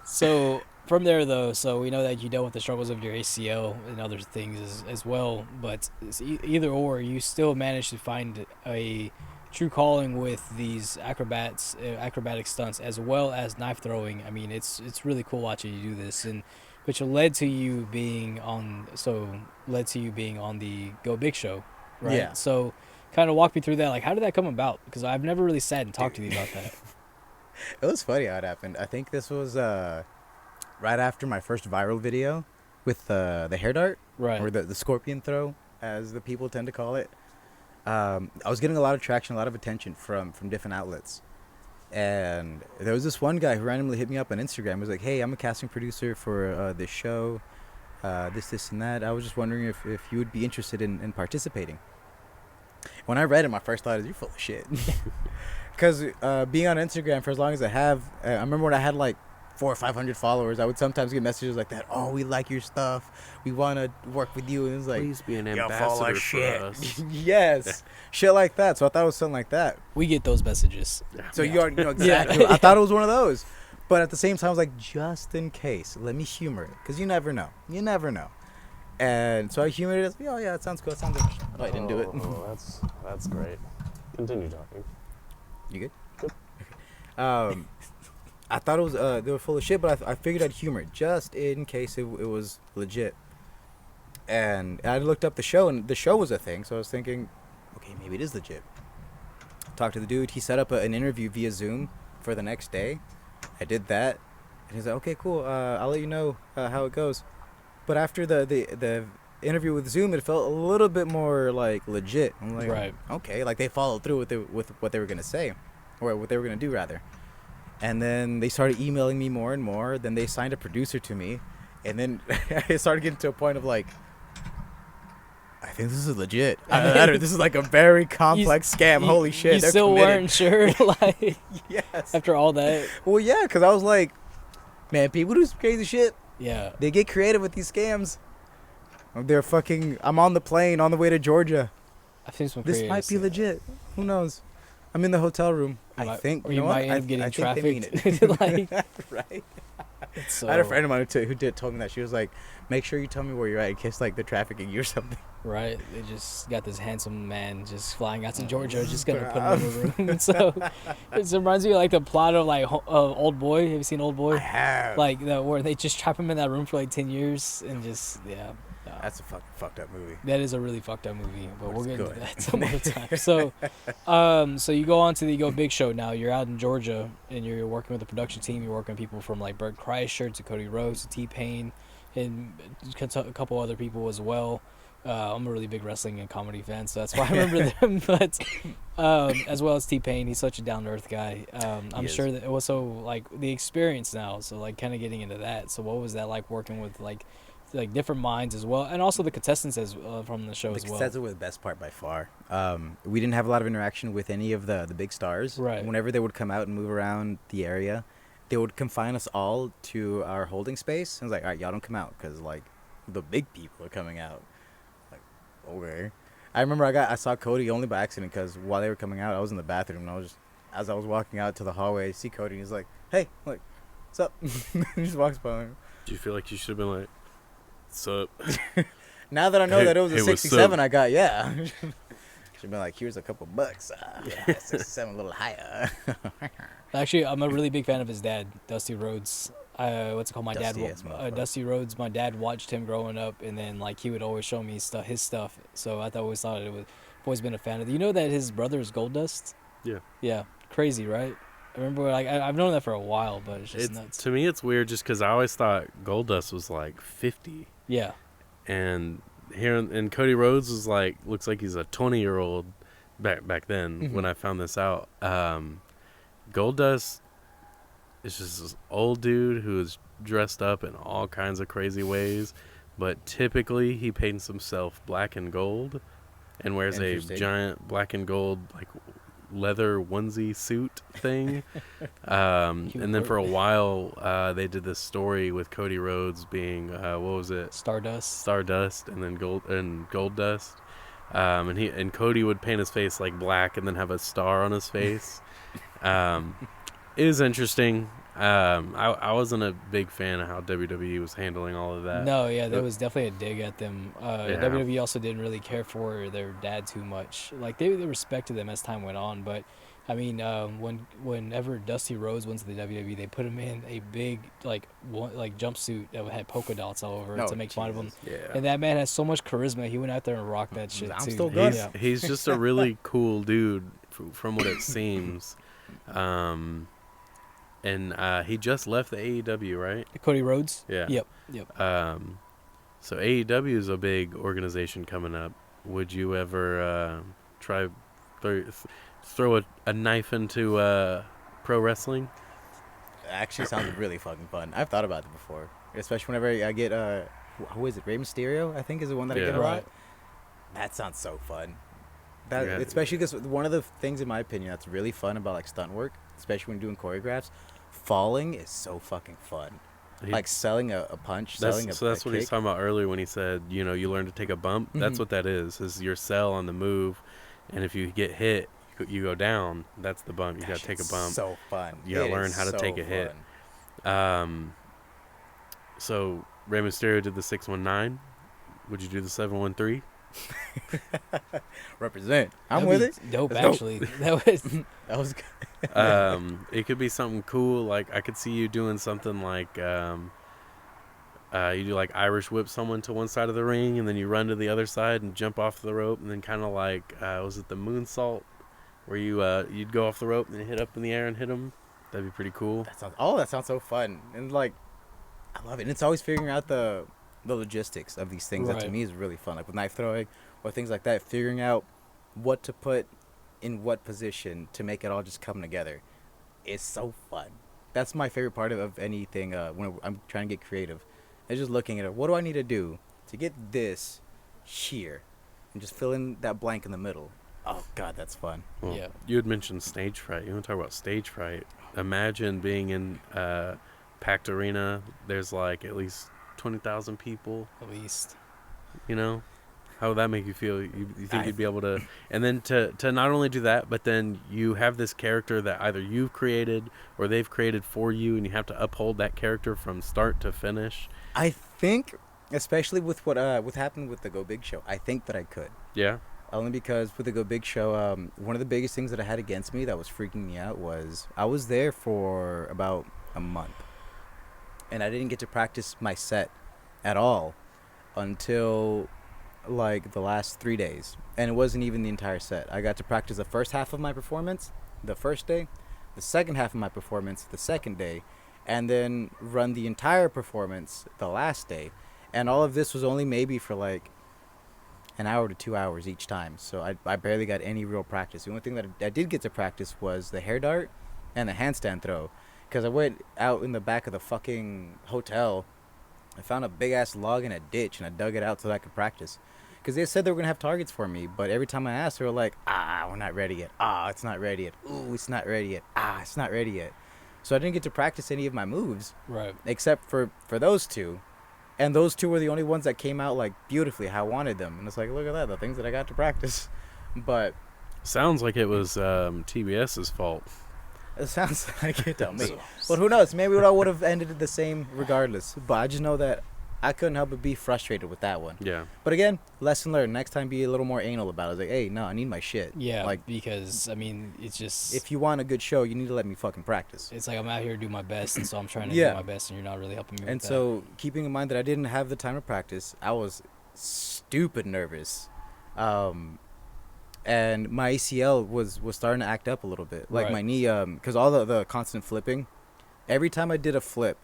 So from there, though, so we know that you dealt with the struggles of your ACL and other things as well, but either or, you still managed to find a true calling with these acrobatic stunts, as well as knife throwing. I mean, it's really cool watching you do this, and which led to you being on the Go Big Show, right?
Yeah.
So kind of walk me through that. Like, how did that come about? Because I've never really sat and talked to you about that.
It was funny how it happened. I think this was right after my first viral video with the hair dart,
Right.
or the scorpion throw, as the people tend to call it. I was getting a lot of traction, a lot of attention from different outlets. And there was this one guy who randomly hit me up on Instagram. He was like, hey, I'm a casting producer for this show, this, and that. I was just wondering if you would be interested in participating. When I read it, my first thought is, you're full of shit. Because being on Instagram for as long as I have, I remember when I had like 400 or 500 followers, I would sometimes get messages like that. Oh, we like your stuff. We want to work with you. And it was like,
Please be an
"You're full
ambassador
of
for
shit."
us.
Yes. Shit like that. So I thought it was something like that.
We get those messages.
So you already know exactly. I thought it was one of those. But at the same time, I was like, just in case, let me humor it. Because you never know. You never know. And so I humored it as, oh, yeah, it sounds cool. It sounds interesting. Oh, I didn't do it.
Oh, that's great. Continue talking.
You good? Good. I thought it was they were full of shit, but I figured I'd humor it just in case it was legit. And I looked up the show, and the show was a thing, so I was thinking, okay, maybe it is legit. Talked to the dude. He set up an interview via Zoom for the next day. I did that, and he's like, okay, cool. I'll let you know how it goes. But after the interview with Zoom, it felt a little bit more like legit. I'm like,
Right.
okay, like they followed through with what they were gonna say, or what they were gonna do rather. And then they started emailing me more and more. Then they signed a producer to me, and then it started getting to a point of like, I think this is legit. This is like a very complex scam. Holy shit!
You
they're
still
committed.
weren't sure, like,
Yes.
after all that.
Well, yeah, because I was like, man, people do some crazy shit.
Yeah.
They get creative with these scams. They're fucking. I'm on the plane on the way to Georgia.
I've seen some
This
creative
might be
stuff.
legit. Who knows? I'm in the hotel room.
You
I
might-
think.
or
You
you
know
might
what?
end up getting
I think they mean
trafficked.
it.
Like,
Right.
so,
I had a friend of mine who told me that. She was like, make sure you tell me where you're at in case like they're trafficking you or something.
right? They just got this handsome man just flying out to Georgia, just gonna put him in a room. So it reminds me of like the plot of like Old Boy. Have you seen Old Boy?
I have.
Like that, where they just trap him in that room for like 10 years and just
That's a fucking fucked up movie.
that is a really fucked up movie, but we'll
It's
get into
good.
that some other time. So, so you go on to the Go Big Show now. You're out in Georgia, and you're working with the production team. You're working with people from like Bert Kreischer to Cody Rhodes to T-Pain, and a couple other people as well. I'm a really big wrestling and comedy fan, so that's why I remember them. But as well as T-Pain, he's such a down-to-earth guy. I'm sure that it was so like the experience now. So like kind of getting into that. So what was that like working with like different minds as well, and also the contestants from the show as well.
That's the best part by far. We didn't have a lot of interaction with any of the big stars.
Right.
Whenever they would come out and move around the area, they would confine us all to our holding space. And it's like, all right, y'all don't come out because like the big people are coming out. Like, okay. I remember I saw Cody only by accident because while they were coming out, I was in the bathroom and I was just as I was walking out to the hallway, I see Cody, and he's like, "Hey," I'm like, "What's up?" He just walks by me.
Do you feel like you should have been like, "What's up?"
Now that I know
Hey,
that it was a
hey, what's
67,
up?
I got, yeah. Should be like, here's a couple bucks. Yeah, 67 a little higher.
Actually, I'm a really big fan of his dad, Dusty Rhodes. What's it called? My
Dusty
dad,
ass motherfucker.
Dusty Rhodes. My dad watched him growing up, and then like he would always show me his stuff. So always thought it was. I've always been a fan of it. You know that his brother is Goldust?
Yeah.
Yeah, crazy, right? I remember like I've known that for a while, but it's just nuts.
To me, it's weird just because I always thought Goldust was like 50,
Yeah,
and and Cody Rhodes was like looks like he's a 20-year-old back then when I found this out. Goldust is just this old dude who is dressed up in all kinds of crazy ways, but typically he paints himself black and gold and wears a
Interesting.
giant black and gold like leather onesie suit thing. And then for a while they did this story with Cody Rhodes being what was it, Stardust and then Gold Dust. And Cody would paint his face like black and then have a star on his face. It is interesting. I wasn't a big fan of how WWE was handling all of that.
No, yeah, there was definitely a dig at them.
Yeah.
WWE also didn't really care for their dad too much. Like they respected them as time went on, but I mean, whenever Dusty Rhodes went to the WWE, they put him in a big like jumpsuit that had polka dots all over it to make fun of him.
Yeah.
And that man has so much charisma. He went out there and rocked that shit
I'm
too.
still good.
Yeah.
He's just a really cool dude from what it seems. And he just left the AEW, right?
Cody Rhodes.
Yeah.
Yep.
So AEW is a big organization coming up. Would you ever try throw a knife into pro wrestling?
It actually sounds really fucking fun. I've thought about it before, especially whenever I get who is it? Rey Mysterio, I think, is the one that I get a lot.
Right.
That sounds so fun.
Yeah.
Especially because one of the things, in my opinion, that's really fun about like stunt work, especially when doing choreographs, falling is so fucking fun. Like selling a punch, selling a
So that's what he was
kick.
talking about earlier when he said, you learn to take a bump. That's what that is your sell on the move. And if you get hit, you go down. That's the bump. You got to take a bump.
So fun.
You got to learn how to take a hit. So Rey Mysterio did the 619. Would you do the 713?
Represent. I'm
That'd
with
be
it.
Dope,
Let's go.
actually. That was.
That was good.
It could be something cool. Like I could see you doing something like you do like Irish whip someone to one side of the ring, and then you run to the other side and jump off the rope, and then kind of like was it the moonsault where you'd go off the rope and then hit up in the air and hit them? That'd be pretty cool.
That sounds so fun. And like, I love it. And it's always figuring out the logistics of these things. That to
Right.
me is really fun. Like with knife throwing or things like that, figuring out what to put in what position to make it all just come together. It's so fun. That's my favorite part of anything when I'm trying to get creative. It's just looking at it. What do I need to do to get this here? And just fill in that blank in the middle. Oh, God, that's fun.
Well,
Yeah.
You had mentioned stage fright. You want to talk about stage fright? Imagine being in packed arena. There's like at least 20,000 people.
At least.
How would that make you feel? You think you'd be able to? And then to not only do that, but then you have this character that either you've created or they've created for you, and you have to uphold that character from start to finish.
I think, especially with what happened with the Go Big Show, I think that I could.
Yeah.
Only because with the Go Big Show, one of the biggest things that I had against me that was freaking me out was I was there for about a month. And I didn't get to practice my set at all until like the last 3 days. And it wasn't even the entire set. I got to practice the first half of my performance the first day, the second half of my performance the second day, and then run the entire performance the last day. And all of this was only maybe for like an hour to 2 hours each time. So I barely got any real practice. The only thing that I did get to practice was the hair dart and the handstand throw. Because I went out in the back of the fucking hotel. I found a big-ass log in a ditch, and I dug it out so that I could practice. Because they said they were going to have targets for me, but every time I asked, they were like, we're not ready yet. It's not ready yet. Ooh, it's not ready yet. It's not ready yet. So I didn't get to practice any of my moves.
Right.
Except for those two. And those two were the only ones that came out, like, beautifully how I wanted them. And it's like, look at that, the things that I got to practice. But
Sounds like it was TBS's fault.
It sounds like it to me. But who knows? Maybe I would have ended it the same regardless. But I just know that I couldn't help but be frustrated with that one.
Yeah.
But again, lesson learned. Next time, be a little more anal about it. It's like, hey, no, I need my shit.
Yeah,
Like,
because I mean, it's just
if you want a good show, you need to let me fucking practice.
it's like I'm out here to do my best, and so I'm trying to
Yeah.
do my best, and you're not really helping me.
And
with
so, keeping in mind that I didn't have the time to practice, I was stupid nervous. And my ACL was starting to act up a little bit. Like
Right.
my knee, because all the constant flipping, every time I did a flip,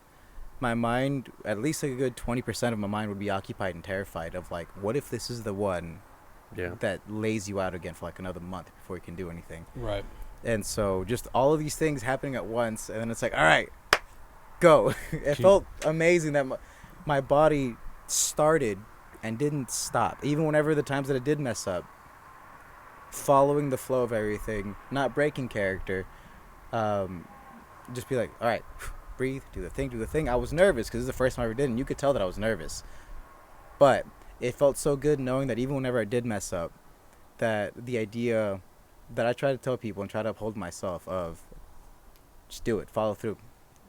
my mind, at least like a good 20% of my mind would be occupied and terrified of like, what if this is the one
Yeah.
that lays you out again for like another month before you can do anything.
that. Right.
And so just all of these things happening at once, and then it's like, all right, go. It felt amazing that my body started and didn't stop. Even whenever the times that it did mess up, following the flow of everything, not breaking character, just be like, all right, breathe, do the thing. I was nervous because this is the first time I ever did, and you could tell that I was nervous. But it felt so good knowing that even whenever I did mess up, that the idea that I try to tell people and try to uphold myself of just do it, follow through.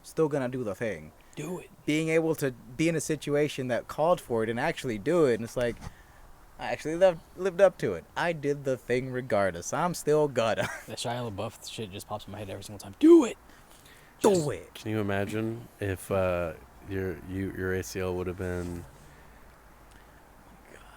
Still gonna do the thing.
Do it.
Being able to be in a situation that called for it and actually do it, and it's like, I actually lived up to it. I did the thing regardless. I'm still gonna
That Shia LaBeouf shit just pops in my head every single time. Do it.
do it.
Can you imagine if your ACL would have been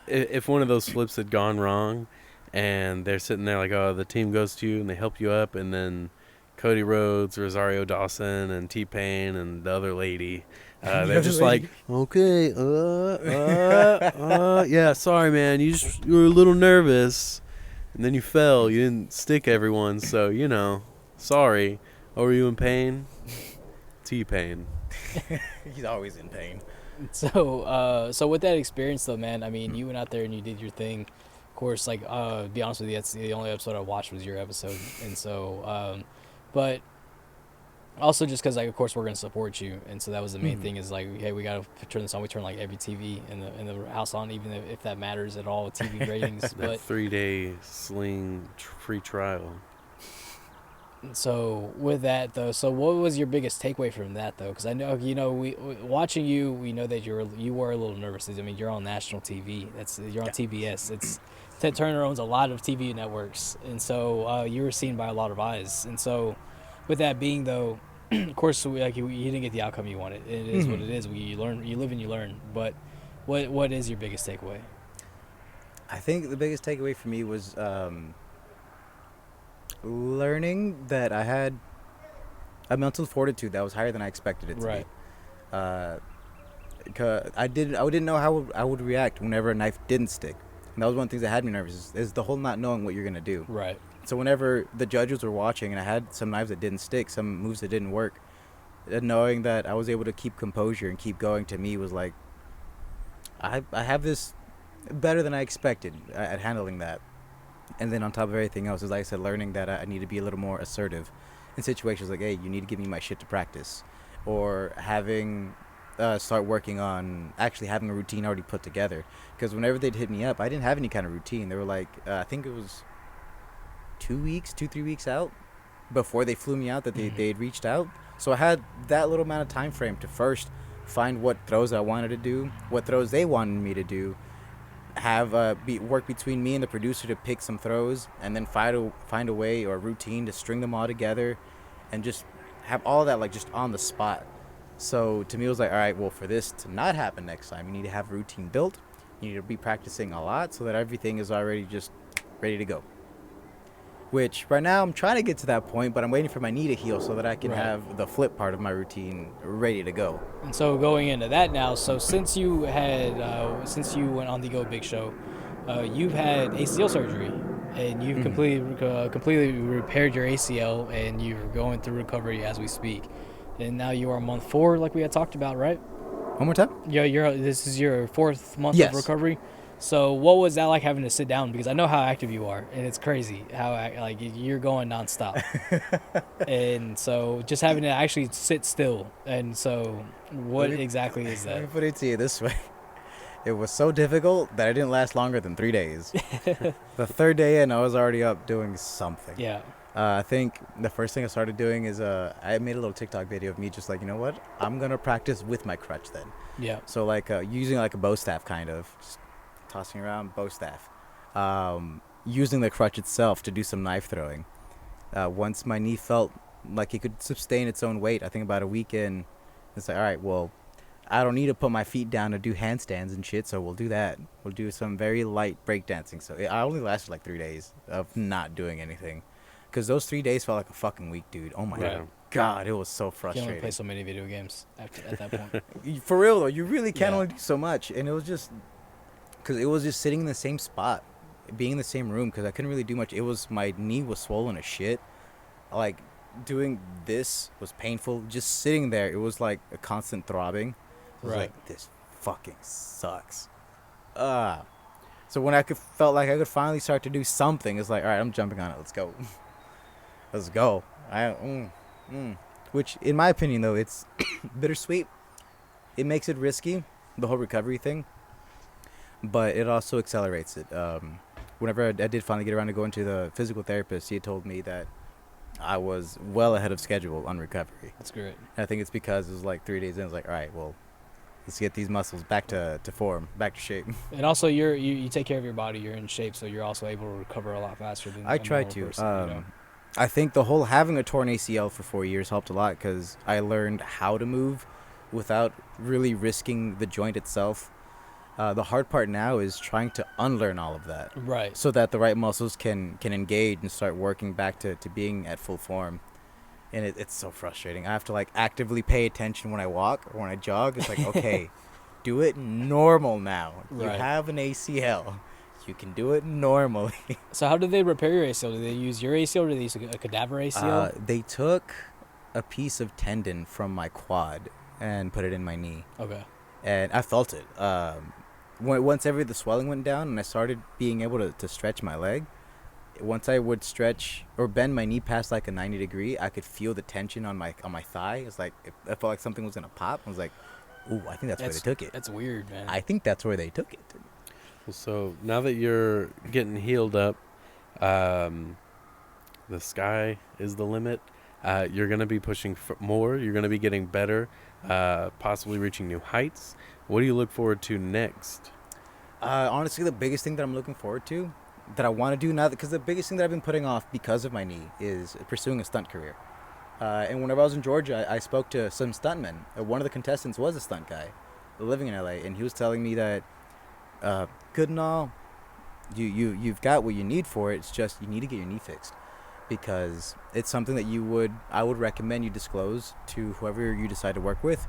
if one of those flips had gone wrong, and they're sitting there like, oh, the team goes to you and they help you up, and then Cody Rhodes, Rosario Dawson, and T-Pain, and the other lady, they're just like, okay, yeah, sorry, man, you were a little nervous, and then you fell, you didn't stick everyone, so sorry. Oh, were you in pain? T-Pain.
He's always in pain.
So with that experience though, man, I mean, you went out there and you did your thing. Of course, like, to be honest with you, that's the only episode I watched was your episode, and so, but also just because, like, of course we're gonna support you, and so that was the main thing, is like, hey, we gotta turn this on. We turn like every TV in the house on, even if that matters at all with TV ratings.
That
But
3-day sling free trial.
so with that though, so what was your biggest takeaway from that though? Because I know, we watching you, we know that you were a little nervous. I mean, you're on national TV. You're on TBS. It's Ted Turner owns a lot of TV networks, and so you were seen by a lot of eyes. And so, with that being though, of course, you didn't get the outcome you wanted. It is what it is. You learn, you live and you learn. But what is your biggest takeaway?
I think the biggest takeaway for me was learning that I had a mental fortitude that was higher than I expected it to
Right.
be. 'Cause I didn't know how I would react whenever a knife didn't stick. And that was one of the things that had me nervous, is the whole not knowing what you're going to do.
Right.
So whenever the judges were watching and I had some knives that didn't stick, some moves that didn't work, knowing that I was able to keep composure and keep going, to me was like, I have this better than I expected at handling that. And then on top of everything else, is like I said, learning that I need to be a little more assertive in situations like, hey, you need to give me my shit to practice. Or start working on actually having a routine already put together. Because whenever they'd hit me up, I didn't have any kind of routine. They were like, I think it was 3 weeks out before they flew me out that they'd reached out. So I had that little amount of time frame to first find what throws I wanted to do, what throws they wanted me to do, have work between me and the producer to pick some throws, and then find a way or a routine to string them all together, and just have all that like just on the spot. So to me, it was like, all right, well, for this to not happen next time, you need to have a routine built. You need to be practicing a lot so that everything is already just ready to go. Which right now I'm trying to get to that point, but I'm waiting for my knee to heal so that I can have the flip part of my routine ready to go.
And so going into that now, so since you went on the Go Big Show, you've had ACL surgery, and you've completely repaired your ACL, and you're going through recovery as we speak. And now you are month 4, like we had talked about, right?
One more time?
Yeah, this is your 4th month
Yes.
of recovery. So what was that like, having to sit down? Because I know how active you are, and it's crazy how like you're going nonstop. And so just having to actually sit still. And so what exactly is
Let me
that?
put it to you this way. It was so difficult that I didn't last longer than 3 days. The third day in, I was already up doing something.
Yeah.
I think the first thing I started doing is I made a little TikTok video of me just like, you know what? I'm going to practice with my crutch then.
Yeah.
So like using like a bow staff kind of, just tossing around bow staff. Using the crutch itself to do some knife throwing. Once my knee felt like it could sustain its own weight, I think about a week in, it's like, all right, well, I don't need to put my feet down to do handstands and shit, so we'll do that. We'll do some very light breakdancing. So I only lasted like 3 days of not doing anything. Because those 3 days felt like a fucking week, dude. Oh my God, it was so
You can
frustrating.
only play so many video games at that point.
For real, though, you really can
Yeah.
only do so much. And it was just, because it was just sitting in the same spot, being in the same room, because I couldn't really do much. It was, my knee was swollen as shit. Like, doing this was painful. Just sitting there, it was like a constant throbbing. I was like, this fucking sucks. So when I felt like I could finally start to do something, it's like, all right, I'm jumping on it. Let's go. Let's go. Which, in my opinion, though, it's bittersweet. It makes it risky, the whole recovery thing, but it also accelerates it. Whenever I did finally get around to going to the physical therapist, he had told me that I was well ahead of schedule on recovery.
That's great.
And I think it's because it was like 3 days in. I was like, all right, well, let's get these muscles back to form, back to shape.
And also, you take care of your body. You're in shape, so you're also able to recover a lot faster than
I
a
try
normal
to.
person, you know?
I think the whole having a torn ACL for 4 years helped a lot because I learned how to move without really risking the joint itself. The hard part now is trying to unlearn all of that.
Right.
So that the right muscles can engage and start working back to being at full form. And it's so frustrating. I have to like actively pay attention when I walk or when I jog. It's like, okay, do it normal now. You
Right.
have an ACL. You can do it normally.
So how did they repair your ACL? Did they use your ACL or did they use a cadaver ACL?
They took a piece of tendon from my quad and put it in my knee.
Okay.
And I felt it. Once the swelling went down and I started being able to stretch my leg, once I would stretch or bend my knee past like a 90 degree, I could feel the tension on my thigh. It's like I felt like something was gonna pop. I was like, ooh, I think that's where they took it.
That's weird, man.
I think that's where they took it.
Well, so now that you're getting healed up, the sky is the limit. You're going to be pushing more. You're going to be getting better, possibly reaching new heights. What do you look forward to next?
Honestly, the biggest thing that I'm looking forward to, that I want to do now, because the biggest thing that I've been putting off because of my knee is pursuing a stunt career. And whenever I was in Georgia, I spoke to some stuntmen. One of the contestants was a stunt guy living in LA, and he was telling me that good and all, you've got what you need for it. It's just you need to get your knee fixed, because it's something that I would recommend you disclose to whoever you decide to work with.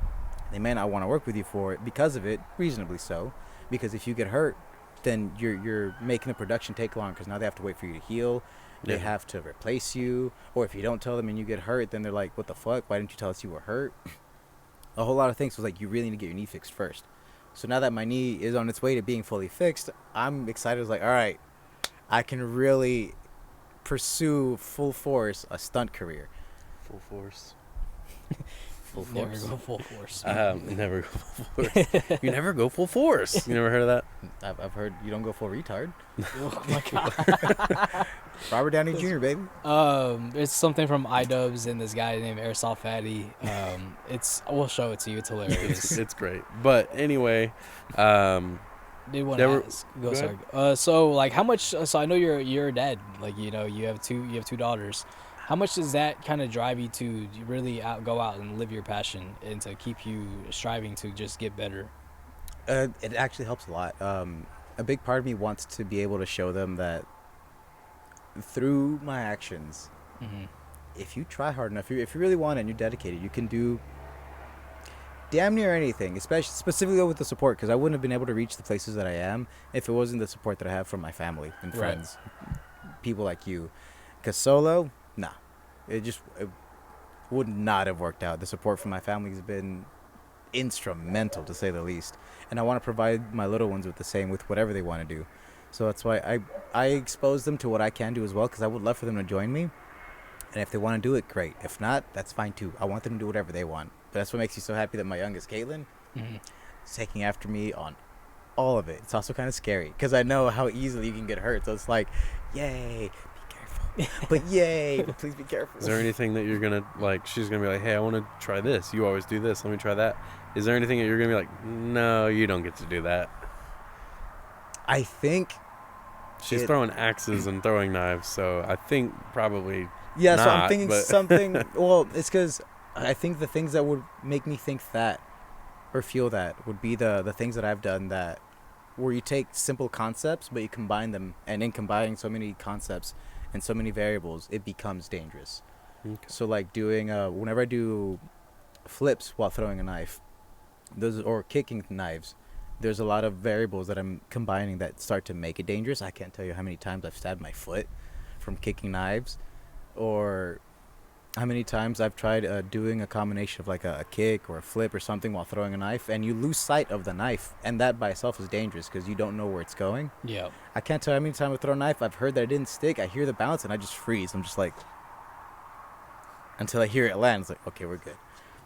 They may not want to work with you for it because of it, reasonably so, because if you get hurt, then you're making the production take long, because now they have to wait for you to heal. They have to replace you, or if you don't tell them and you get hurt, then they're like, what the fuck, why didn't you tell us you were hurt? A whole lot of things was like, you really need to get your knee fixed first. So now that my knee is on its way to being fully fixed, I'm excited. It's like, all right, I can really pursue full force a stunt career.
Full force.
Full
Never
force.
go full force.
Never go full force. You never go full force. You never heard of that?
I've heard you don't go full retard.
Oh my god.
Robert Downey Jr., baby.
It's something from iDubbbz and this guy named Airsoft Fatty. We'll show it to you. It's hilarious.
It's great. But anyway,
They want to ask. Go
ahead.
So like, how much? So I know you're a dad. Like, you know, you have two daughters. How much does that kind of drive you to really go out and live your passion and to keep you striving to just get better?
It actually helps a lot. A big part of me wants to be able to show them that through my actions, if you try hard enough, if you really want it and you're dedicated, you can do damn near anything, especially specifically with the support, because I wouldn't have been able to reach the places that I am if it wasn't the support that I have from my family and friends, people like you. Because solo, nah, it would not have worked out. The support from my family has been instrumental, to say the least, and I want to provide my little ones with the same, with whatever they want to do. So that's why I expose them to what I can do as well, because I would love for them to join me. And if they want to do it, great. If not, that's fine too. I want them to do whatever they want. But that's what makes me so happy that my youngest, Caitlin, is taking after me on all of it. It's also kind of scary because I know how easily you can get hurt. So it's like, yay, be careful. But yay! But please be careful.
Is there anything that you're gonna like? She's gonna be like, "Hey, I want to try this. You always do this. Let me try that." Is there anything that you're gonna be like, "No, you don't get to do that"?
I think.
She's throwing axes and throwing knives, so I think probably.
Yeah, so I'm
not,
thinking
but
something. Well, it's because I think the things that would make me think that or feel that would be the things that I've done that where you take simple concepts but you combine them, and in combining so many concepts and so many variables, it becomes dangerous.
Okay.
So like doing whenever I do flips while throwing a knife, those or kicking knives, there's a lot of variables that I'm combining that start to make it dangerous. I can't tell you how many times I've stabbed my foot from kicking knives, or how many times I've tried doing a combination of like a kick or a flip or something while throwing a knife, and you lose sight of the knife, and that by itself is dangerous because you don't know where it's going.
Yeah.
I can't tell you how many times I throw a knife. I've heard that it didn't stick. I hear the bounce and I just freeze. I'm just like, until I hear it land. It's like, okay, we're good.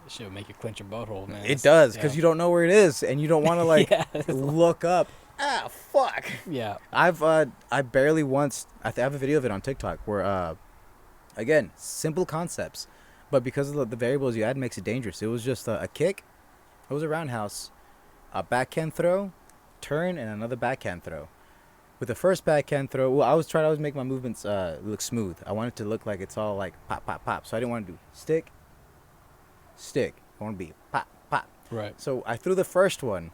Shit would make you clench your butthole, man.
It does, because you don't know where it is, and you don't want to like
Yeah.
look up. Ah, fuck.
Yeah.
I barely once. I have a video of it on TikTok where, again, simple concepts, but because of the variables you add makes it dangerous. It was just a kick. It was a roundhouse, a backhand throw, turn, and another backhand throw. With the first backhand throw, well, I was trying to always make my movements look smooth. I wanted to look like it's all like pop, pop, pop. So I didn't want to do stick. I want to be pop, pop.
Right.
So I threw the first one,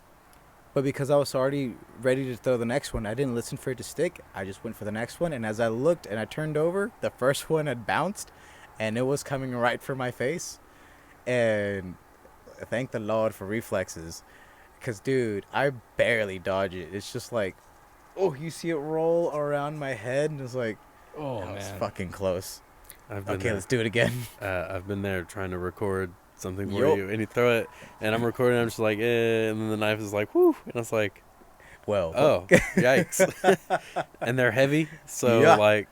but because I was already ready to throw the next one, I didn't listen for it to stick. I just went for the next one, and as I looked and I turned over, the first one had bounced, and it was coming right for my face. And thank the Lord for reflexes, because dude, I barely dodge it. It's just like, oh, you see it roll around my head, and it's like,
Oh,
that was
man.
fucking close.
I've been
Okay,
there.
let's do it again.
I've been there trying to record something for
Yup.
you, and you throw it, and I'm recording. I'm just like, and then the knife is like, whoo, and it's like,
Well,
oh, yikes, and they're heavy, so
Yeah.
like,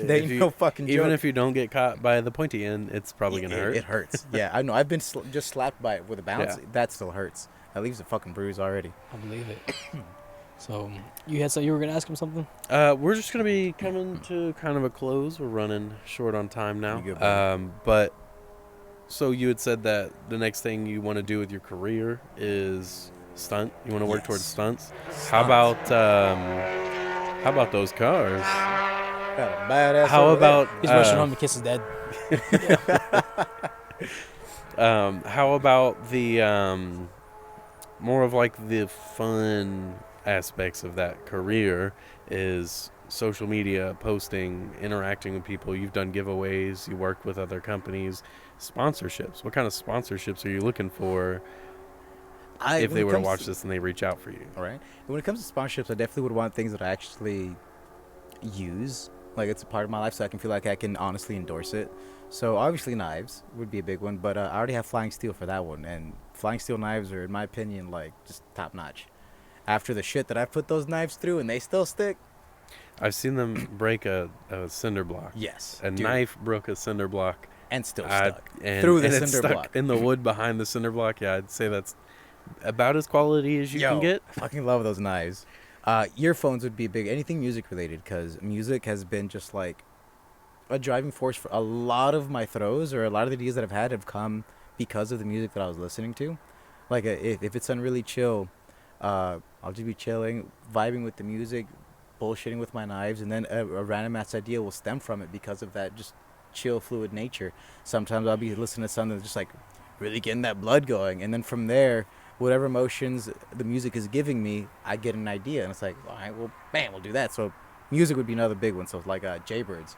they ain't no fucking joke.
even if you don't get caught by the pointy end, it's probably gonna hurt.
It hurts. Yeah, I know. I've been just slapped by it with a bounce.
Yeah.
That still hurts. That leaves a fucking bruise already.
I believe it. So you were gonna ask him something?
We're just gonna be coming to kind of a close. We're running short on time now.
You good, buddy?
But so you had said that the next thing you want to do with your career is stunt. You want to work towards stunts. How about those cars?
Got a badass
How
over there.
about
He's rushing home to kiss his dad.
how about the more of like the fun aspects of that career is social media, posting, interacting with people. You've done giveaways, you worked with other companies, sponsorships. What kind of sponsorships are you looking for if they were to watch this and they reach out for you?
All right. When it comes to sponsorships, I definitely would want things that I actually use. Like, it's a part of my life, so I can feel like I can honestly endorse it. So obviously knives would be a big one, but I already have Flying Steel for that one, and Flying Steel knives are, in my opinion, like just top notch. After the shit that I put those knives through, and they still stick.
I've seen them break a cinder block.
Yes,
A
dude.
knife broke a cinder block.
And still stuck
And,
through the
and it's
cinder
stuck
block.
in the wood behind the cinder block. Yeah, I'd say that's about as quality as you can get.
I fucking love those knives. Earphones would be big. Anything music related, because music has been just like a driving force for a lot of my throws, or a lot of the ideas that I've had have come because of the music that I was listening to. Like if it's on really chill, I'll just be chilling, vibing with the music, bullshitting with my knives, and then a random ass idea will stem from it because of that just chill, fluid nature. Sometimes I'll be listening to something that's just like really getting that blood going, and then from there, whatever emotions the music is giving me, I get an idea, and it's like, all right, well, bam, we'll do that. So music would be another big one. So like Jaybirds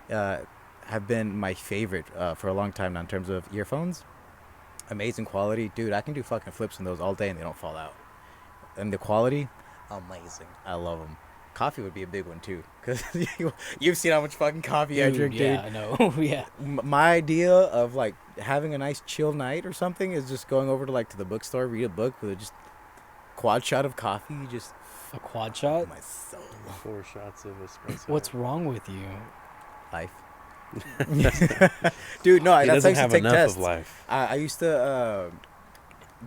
have been my favorite for a long time now in terms of earphones. Amazing quality. Dude, I can do fucking flips in those all day and they don't fall out. And the quality, amazing. I love them. Coffee would be a big one too, because you've seen how much fucking coffee I drink, dude.
Yeah, I know. Yeah.
My idea of like having a nice chill night or something is just going over to the bookstore, read a book with just quad shot of coffee, just
A quad shot?
my soul.
4 shots of espresso.
What's wrong with you?
Life. Dude, no,
He
that's
doesn't
how I used
have
to take
enough
tests.
of life.
I used to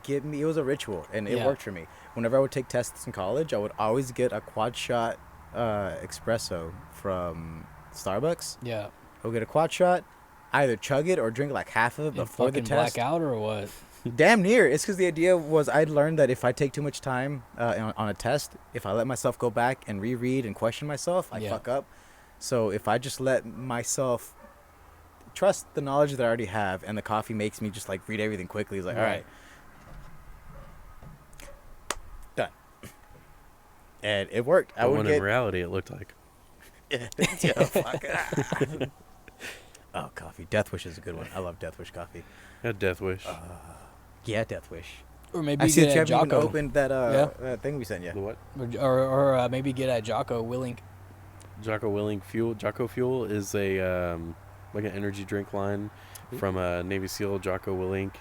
it was a ritual, and it
Yeah.
worked for me. Whenever I would take tests in college, I would always get a quad shot espresso from Starbucks.
Yeah.
Go get a quad shot. Either chug it or drink like half of it
And
before the
fucking
test.
black out or what?
Damn near. It's because the idea was I'd learned that if I take too much time on a test, if I let myself go back and reread and question myself, I fuck up. So if I just let myself trust the knowledge that I already have, and the coffee makes me just like read everything quickly, it's like, all right, done. And it worked.
But when in reality, it looked like.
Yeah, fuck. Oh, coffee. Death Wish is a good one. I love Death Wish coffee.
Yeah, Death Wish.
Yeah, Death Wish.
Or maybe
I see that you
get at
haven't even
Jocko.
opened that thing we sent you.
The what?
Or maybe get at Jocko Willink.
Jocko Willink Fuel. Jocko Fuel is a like an energy drink line from Navy SEAL Jocko Willink.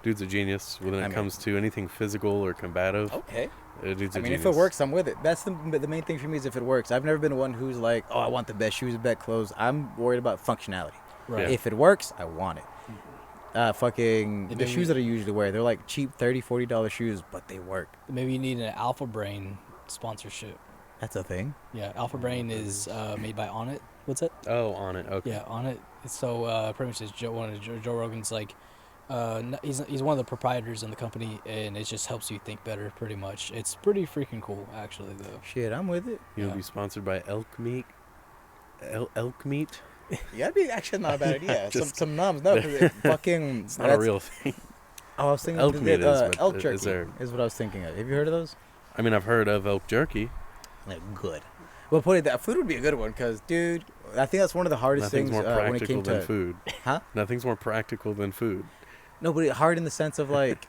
Dude's a genius when it comes to anything physical or combative.
Okay.
Dude's a
I mean,
genius.
if it works, I'm with it. That's the main thing for me is if it works. I've never been one who's like, oh, I want the best shoes, the best clothes. I'm worried about functionality.
Right.
Yeah.
If it works, I want it. The shoes that I usually wear, they're like cheap $30, $40 shoes, but they work.
Maybe you need an Alpha Brain sponsorship.
That's a thing.
Yeah, Alpha Brain is made by Onnit. What's it?
Oh, on it. Okay.
Yeah, Onnit. So pretty much it's one of Joe Rogan's like, he's one of the proprietors in the company, and it just helps you think better. Pretty much, it's pretty freaking cool, actually, though.
Shit, I'm with it.
You'll be sponsored by elk meat. Elk meat.
Yeah, that'd be actually not a bad idea. some numbs, no, because it fucking.
It's not a real thing.
Oh, I was thinking
elk meat
elk jerky
is
what I was thinking of. Have you heard of those?
I mean, I've heard of elk jerky.
Like good. Well, put it that food would be a good one because, dude, I think that's one of the hardest
Nothing's
things
more
when it
practical
came
than
to
food.
Huh?
Nothing's more practical than food.
No, but hard in the sense of like,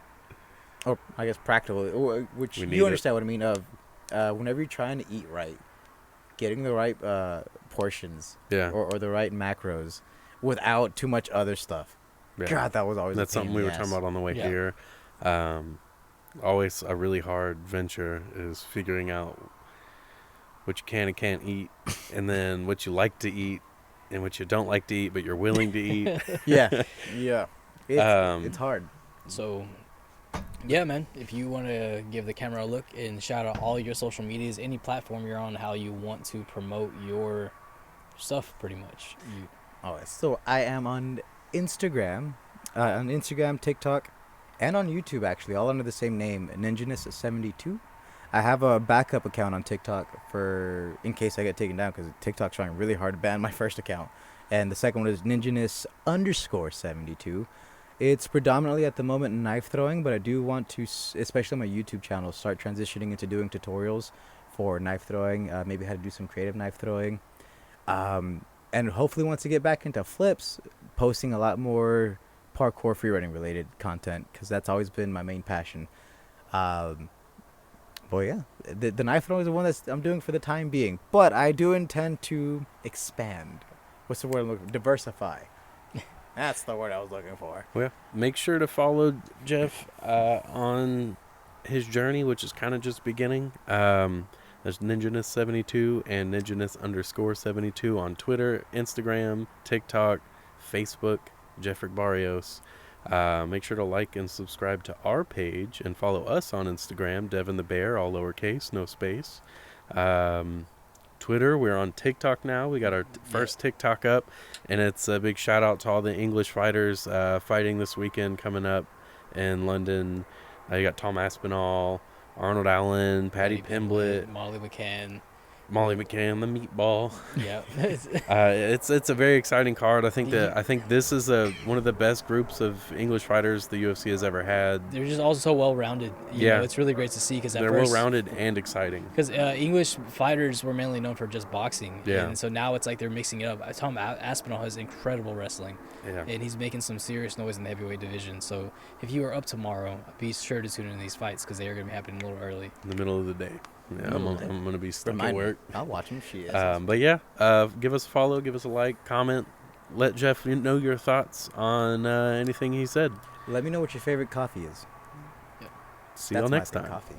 or I guess practical, which
We need
you understand what I mean of. Whenever you're trying to eat right, getting the right portions,
Yeah.
or the right macros, without too much other stuff.
Yeah.
God, that was always.
That's
a pain
something
in
we
the
were talking
ass.
about on the way
Yeah.
here. Always a really hard venture is figuring out what you can and can't eat, and then what you like to eat, and what you don't like to eat, but you're willing to eat.
Yeah, yeah. It's hard.
So, yeah, man, if you want to give the camera a look and shout out all your social medias, any platform you're on, how you want to promote your stuff, pretty much.
So I am on Instagram, TikTok, and on YouTube, actually, all under the same name, Ninjaness72. I have a backup account on TikTok in case I get taken down, because TikTok's trying really hard to ban my first account. And the second one is Ninjaness_72. It's predominantly at the moment knife throwing, but I do want to, especially on my YouTube channel, start transitioning into doing tutorials for knife throwing, maybe how to do some creative knife throwing. And hopefully once I get back into flips, posting a lot more parkour freeriding related content, because that's always been my main passion. But yeah, the knife throwing is the one that I'm doing for the time being. But I do intend to expand. What's the word? Diversify. That's the word I was looking for.
Well, yeah. Make sure to follow Jeff on his journey, which is kind of just beginning. There's Ninjaness72 and Ninjaness_72 on Twitter, Instagram, TikTok, Facebook, Jefrick Barrios. Make sure to like and subscribe to our page and follow us on Instagram, Devin the Bear, all lowercase, no space. Twitter, we're on TikTok now. We got our first TikTok up, and it's a big shout out to all the English fighters fighting this weekend coming up in London. You got Tom Aspinall, Arnold Allen, Patty Pimblett, Molly McCann, the meatball.
Yeah.
It's a very exciting card. I think this is one of the best groups of English fighters the UFC has ever had.
They're just all so well-rounded. You know, it's really great to see, because
they're well-rounded and exciting.
Because English fighters were mainly known for just boxing.
Yeah.
And so now it's like they're mixing it up. Tom Aspinall has incredible wrestling.
Yeah.
And he's making some serious noise in the heavyweight division. So if you are up tomorrow, be sure to tune in these fights, because they are going to be happening a little early.
In the middle of the day. Yeah, I'm going to be stuck at work.
I'll watch him. She is.
But yeah, give us a follow, give us a like, comment. Let Jeff know your thoughts on anything he said.
Let me know what your favorite coffee is.
See y'all next time.
Coffee.